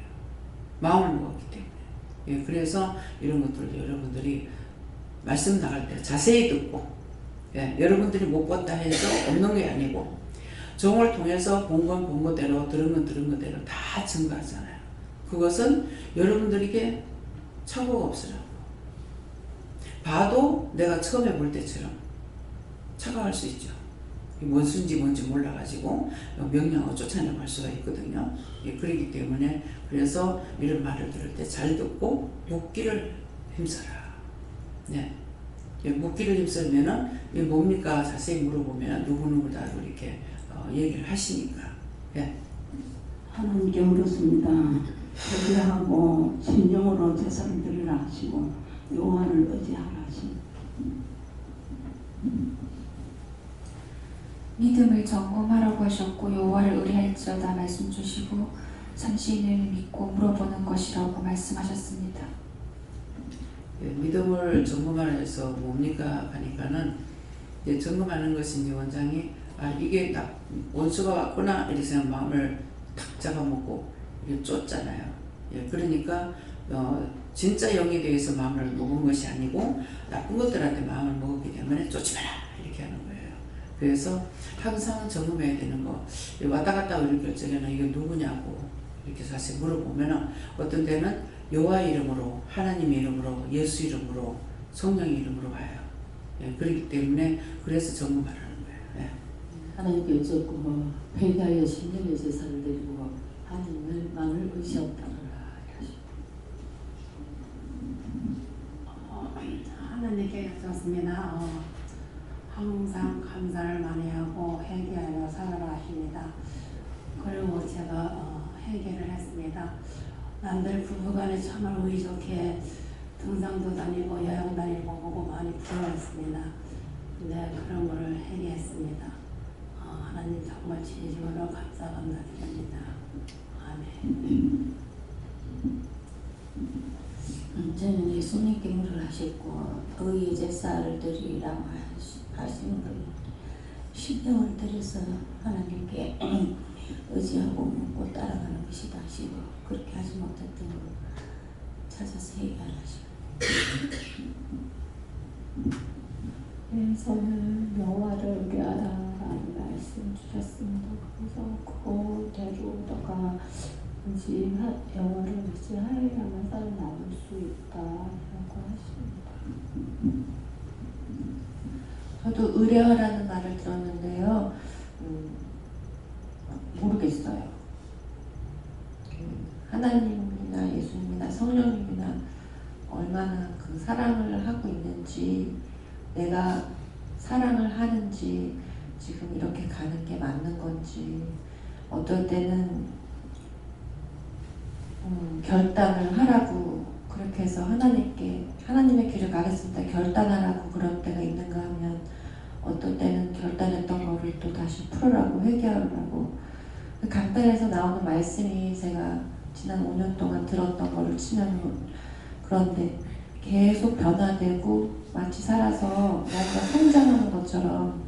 마음을 먹었기 때문에. 그래서 이런 것들을 여러분들이 말씀 나갈 때 자세히 듣고 여러분들이 못 봤다 해서 없는 게 아니고 종을 통해서 본 건 본 거대로 들은 건 들은 거대로 다 증거하잖아요. 그것은 여러분들에게 착오가 없으라고. 봐도 내가 처음에 볼 때처럼 착각할 수 있죠. 원수인지 뭔지 몰라가지고 명령하고 쫓아내고 할 수가 있거든요. 그렇기 때문에 그래서 이런 말을 들을 때 잘 듣고 묻기를 힘써라. 묻기를 힘쓰면은 이게 뭡니까 자세히 물어보면 누구누구다 이렇게 얘기를 하시니까. 하나님께 물었습니다. 회개하고 진정으로 제사를 드리라 하시고 여호와를 의지하라 하시고 믿음을 점검하라고 하셨고 여호와를 의뢰할지어다 말씀 주시고 삼신을 믿고 물어보는 것이라고 말씀하셨습니다. 믿음을 점검하라 해서 뭡니까 하니까는 점검하는 것이 이제 원장이 이게 원수가 왔구나 이렇게 생각 마음을 탁 잡아먹고 이렇게 쫓잖아요. 그러니까 진짜 영에 대해서 마음을 먹은 것이 아니고 나쁜 것들한테 마음을 먹었기 때문에 쫓지 마라 이렇게 하는 거예요. 그래서 항상 점검해야 되는 거 왔다 갔다 이렇게 결정해는 이게 누구냐고 이렇게 사실 물어보면은 어떤 데는 여호와 이름으로 하나님의 이름으로 예수 이름으로 성령의 이름으로 와요. 그렇기 때문에 그래서 점검하라는 거예요. 하나님께 여쭙고 회개하여 신령의 제사를 드리고 하나님만을 의지하옵다라 하나님께 여쭙습니다. 항상 감사를 많이 하고 회개하여 살아라 하십니다. 그리고 제가 회개를 했습니다. 남들 부부간에 참으로 의좋게 등산도 다니고 여행 다니고 보고 많이 부러웠습니다. 근데 그런 거를 해결했습니다. 하나님 정말 진심으로 감사드립니다. 아멘. 저는 예수님께 물을 하셨고 의의 제사를 드리라고 하시는 걸 신경을 들여서 하나님께 의지하고 묻고 따라가는 것이다 하시고 그렇게 하지 못했던 걸 찾아서 해결하시고 저는 여호와를 의뢰하라는 말씀 주셨습니다. 그래서 그거대로 너가 여호와를 의지하여야만 살아남을 수 있다라고 하십니다. 저도 의뢰하라는 말을 들었는데요. 모르겠어요. 하나님이나 예수님이나 성령님이나 얼마나 그 사랑을 하고 있는지, 내가 사랑을 하는지, 지금 이렇게 가는 게 맞는 건지, 어떨 때는 결단을 하라고 그렇게 해서 하나님의 길을 가겠습니다 결단하라고 그런 때가 있는가 하면, 어떨 때는 결단했던 거를 또 다시 풀으라고 회개하라고. 강단에서 나오는 말씀이 제가 지난 5년 동안 들었던 거를 치면, 그런데 계속 변화되고 마치 살아서 뭔가 성장하는 것처럼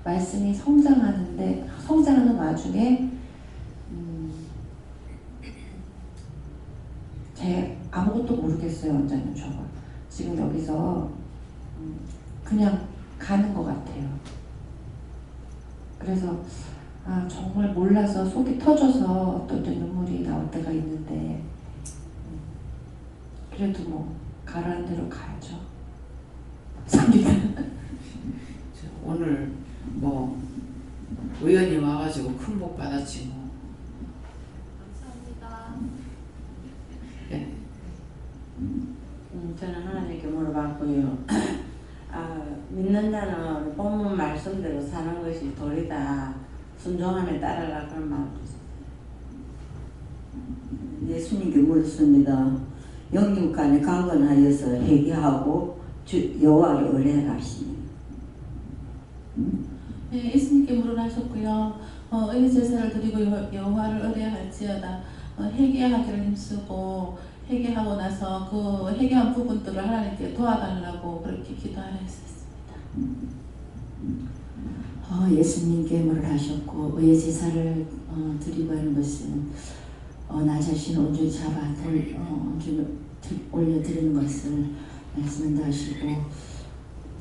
말씀이 성장하는 와중에 제 아무것도 모르겠어요. 완전히 저거 지금 여기서 그냥 가는 것 같아요. 그래서 정말 몰라서 속이 터져서 어떤 때 눈물이 나올 때가 있는데, 그래도 뭐 가라는 대로 가야죠. 감사합니다. 오늘 뭐 우연히 와가지고 큰 복 받았지 뭐. 감사합니다. 네. 저는 하나님께 물어봤고요. 믿는 자는 본문 말씀대로 사는 것이 도리다. 순종함에 따르라 그런 말을 했어요. 예수님께 물었습니다. 영육 간에 강건하여서 회개하고 여호와를 의뢰하라 하시니. 네, 예수님께 물을 하셨고요. 의의 제사를 드리고 여호와를 의뢰할지어다. 회개하기를 힘쓰고 회개하고 나서 그 회개한 부분들을 하나님께 도와달라고 그렇게 기도하라 했었습니다. 예수님께 물을 하셨고 의의 제사를 드리고 하는 것은 나 자신을 온전히 올려드리는 것을 말씀한다 하시고,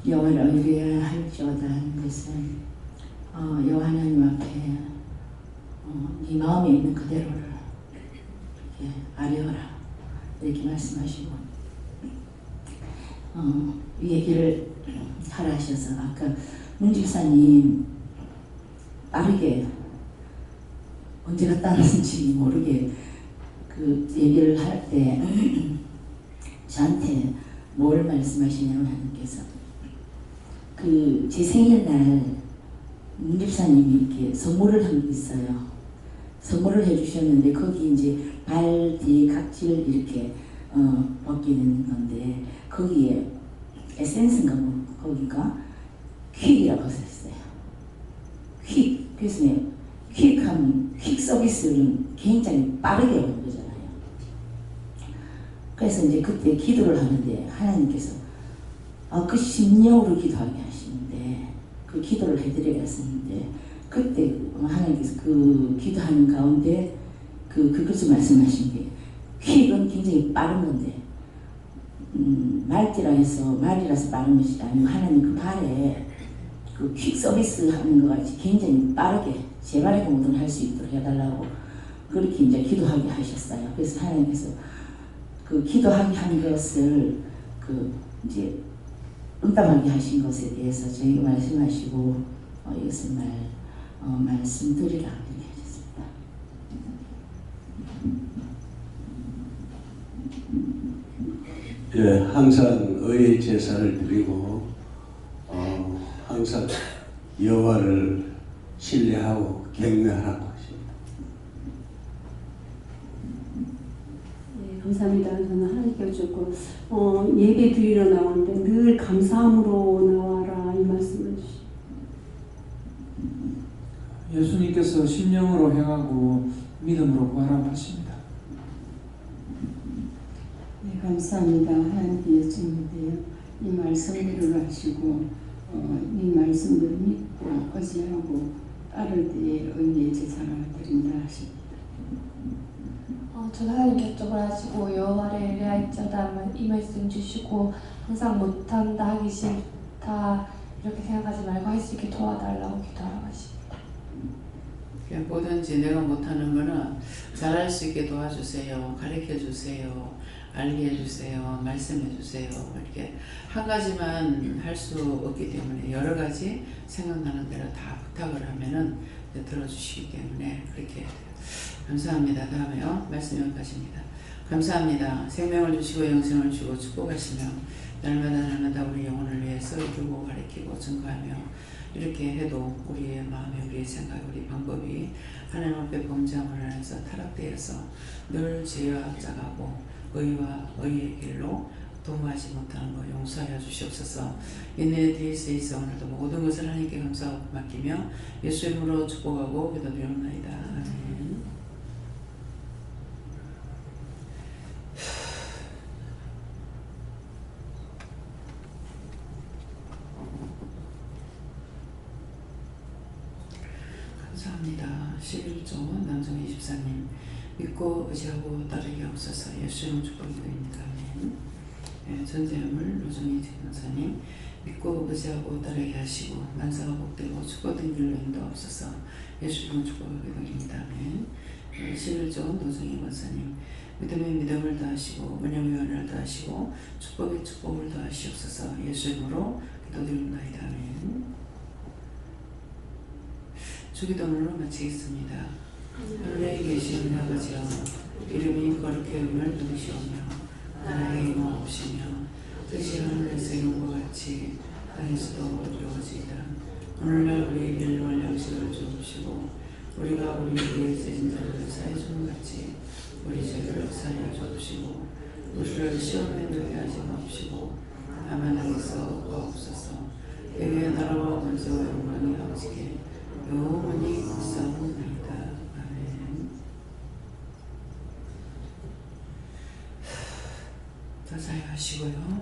여호와를 의뢰할지어다 하는 것은 여호와 하나님 앞에 네 마음에 있는 그대로를 이렇게 아뢰어라 이렇게 말씀하시고, 이 얘기를 하라 하셔서 아까 문 집사님 빠르게 언제 갔다 왔는지 모르게 그 얘기를 할 때 저한테 뭘 말씀하시냐면, 하나님께서 제 생일날 문 집사님이 이렇게 선물을 한 게 있어요. 선물을 해주셨는데 거기 이제 발 뒤에 각질 이렇게 벗기는 건데 거기에 에센스인가 뭐 거기가 퀵이라고 썼어요. 퀵. 그래서 퀵 서비스는 굉장히 빠르게 오는 거잖아요. 그래서 이제 그때 기도를 하는데 하나님께서 그 심령으로 기도하게 하시는데 그 기도를 해드려야했는데, 그때 하나님께서 그 기도하는 가운데 그것을 말씀하신 게, 퀵은 굉장히 빠른 건데 말이라서 빠른 것이 아니고 하나님 그 발에 그 퀵 서비스 하는 것 같이 굉장히 빠르게 제 발에 뭐든 할 수 있도록 해달라고 그렇게 이제 기도하게 하셨어요. 그래서 하나님께서 그 기도하게 한 것을 이제 응답하게 하신 것에 대해서 저에게 말씀하시고 이것을 말씀드리라 이렇게 하셨습니다. 예, 항상 의의 제사를 드리고 항상 여호와를 신뢰하고 경외하라고 하십니다. 네, 감사합니다. 저는 하나님께 여쭙고 예배 드리러 나오는데 늘 감사함으로 나와라 이 말씀을 주시고 예수님께서 심령으로 행하고 믿음으로 구하라고 하십니다. 네, 감사합니다. 하나님께 여쭙는데요. 이 말씀대로 하시고 이 말씀을 믿고 의지하고 따를 때에 의의 제사를 드린다 하십니다. 저도 하나님께 여쭤보라 하시고 여호와를 의뢰할지어다 이 말씀 주시고 항상 못한다 하기 싫다 이렇게 생각하지 말고 할 수 있게 도와달라고 기도하라고 하십니다. 그냥 뭐든지 내가 못하는 거는 잘할 수 있게 도와주세요. 가르쳐 주세요. 알게 해주세요. 말씀해 주세요. 이렇게 한 가지만 할 수 없기 때문에 여러 가지 생각나는 대로 다 부탁을 하면은 들어주시기 때문에 그렇게 해야 돼요. 감사합니다. 다음에요. 말씀 여기까지입니다. 감사합니다. 생명을 주시고 영생을 주고 축복하시며 날마다 우리 영혼을 위해서 이루고 가르치고 증거하며 이렇게 해도 우리의 마음에 우리의 생각 우리 방법이 하나님 앞에 범죄함을 안에서 타락되어서 늘 죄와 짜가고 의와 의의 길로 도모하지 못하는 것 용서하여 주시옵소서. 인내에 대해서 있어 오늘도 모든 것을 하나님께 감사하고 맡기며 예수 이름으로 축복하고 기도드리옵나이다. 아멘. 감사합니다. 11조 남성 24님 믿고 의지하고 따르게 하옵소서. 예수 이름 축복드립니다. 아멘. 네, 전재물 노정희 집사님 믿고 의지하고 따르게 하시고 만사가 복되고 축복된 길로 인도하옵소서. 예수 이름 축복하게 드립니다. 아멘. 11조 노정희 권사님 믿음의 믿음을 다하시고 은혜의 은혜를 다하시고 축복의 축복을 다하시옵소서. 예수 이름으로 기도드립니다. 아멘. 주기도문으로 마치겠습니다. 하늘에 계신 아버지여 이름이 거룩히 여김을 누리시오며 나라의 임하옵시며 뜻이 하늘에서 이룬 것 같이 땅에서도 이루어지이다. 오늘날 우리에게 일용할 양식을 주옵시고 우리가 우리에게 죄진 자를 사해 주는 같이 우리 죄를 사하여 주옵시고 우리를 시험에 들게 하지 마옵시고 다만 악에서 구하옵소서. 내게 나라와 권세와 영광이 아버지께 영원히 있사옵나이다. 아멘. 자, 잘 가시고요.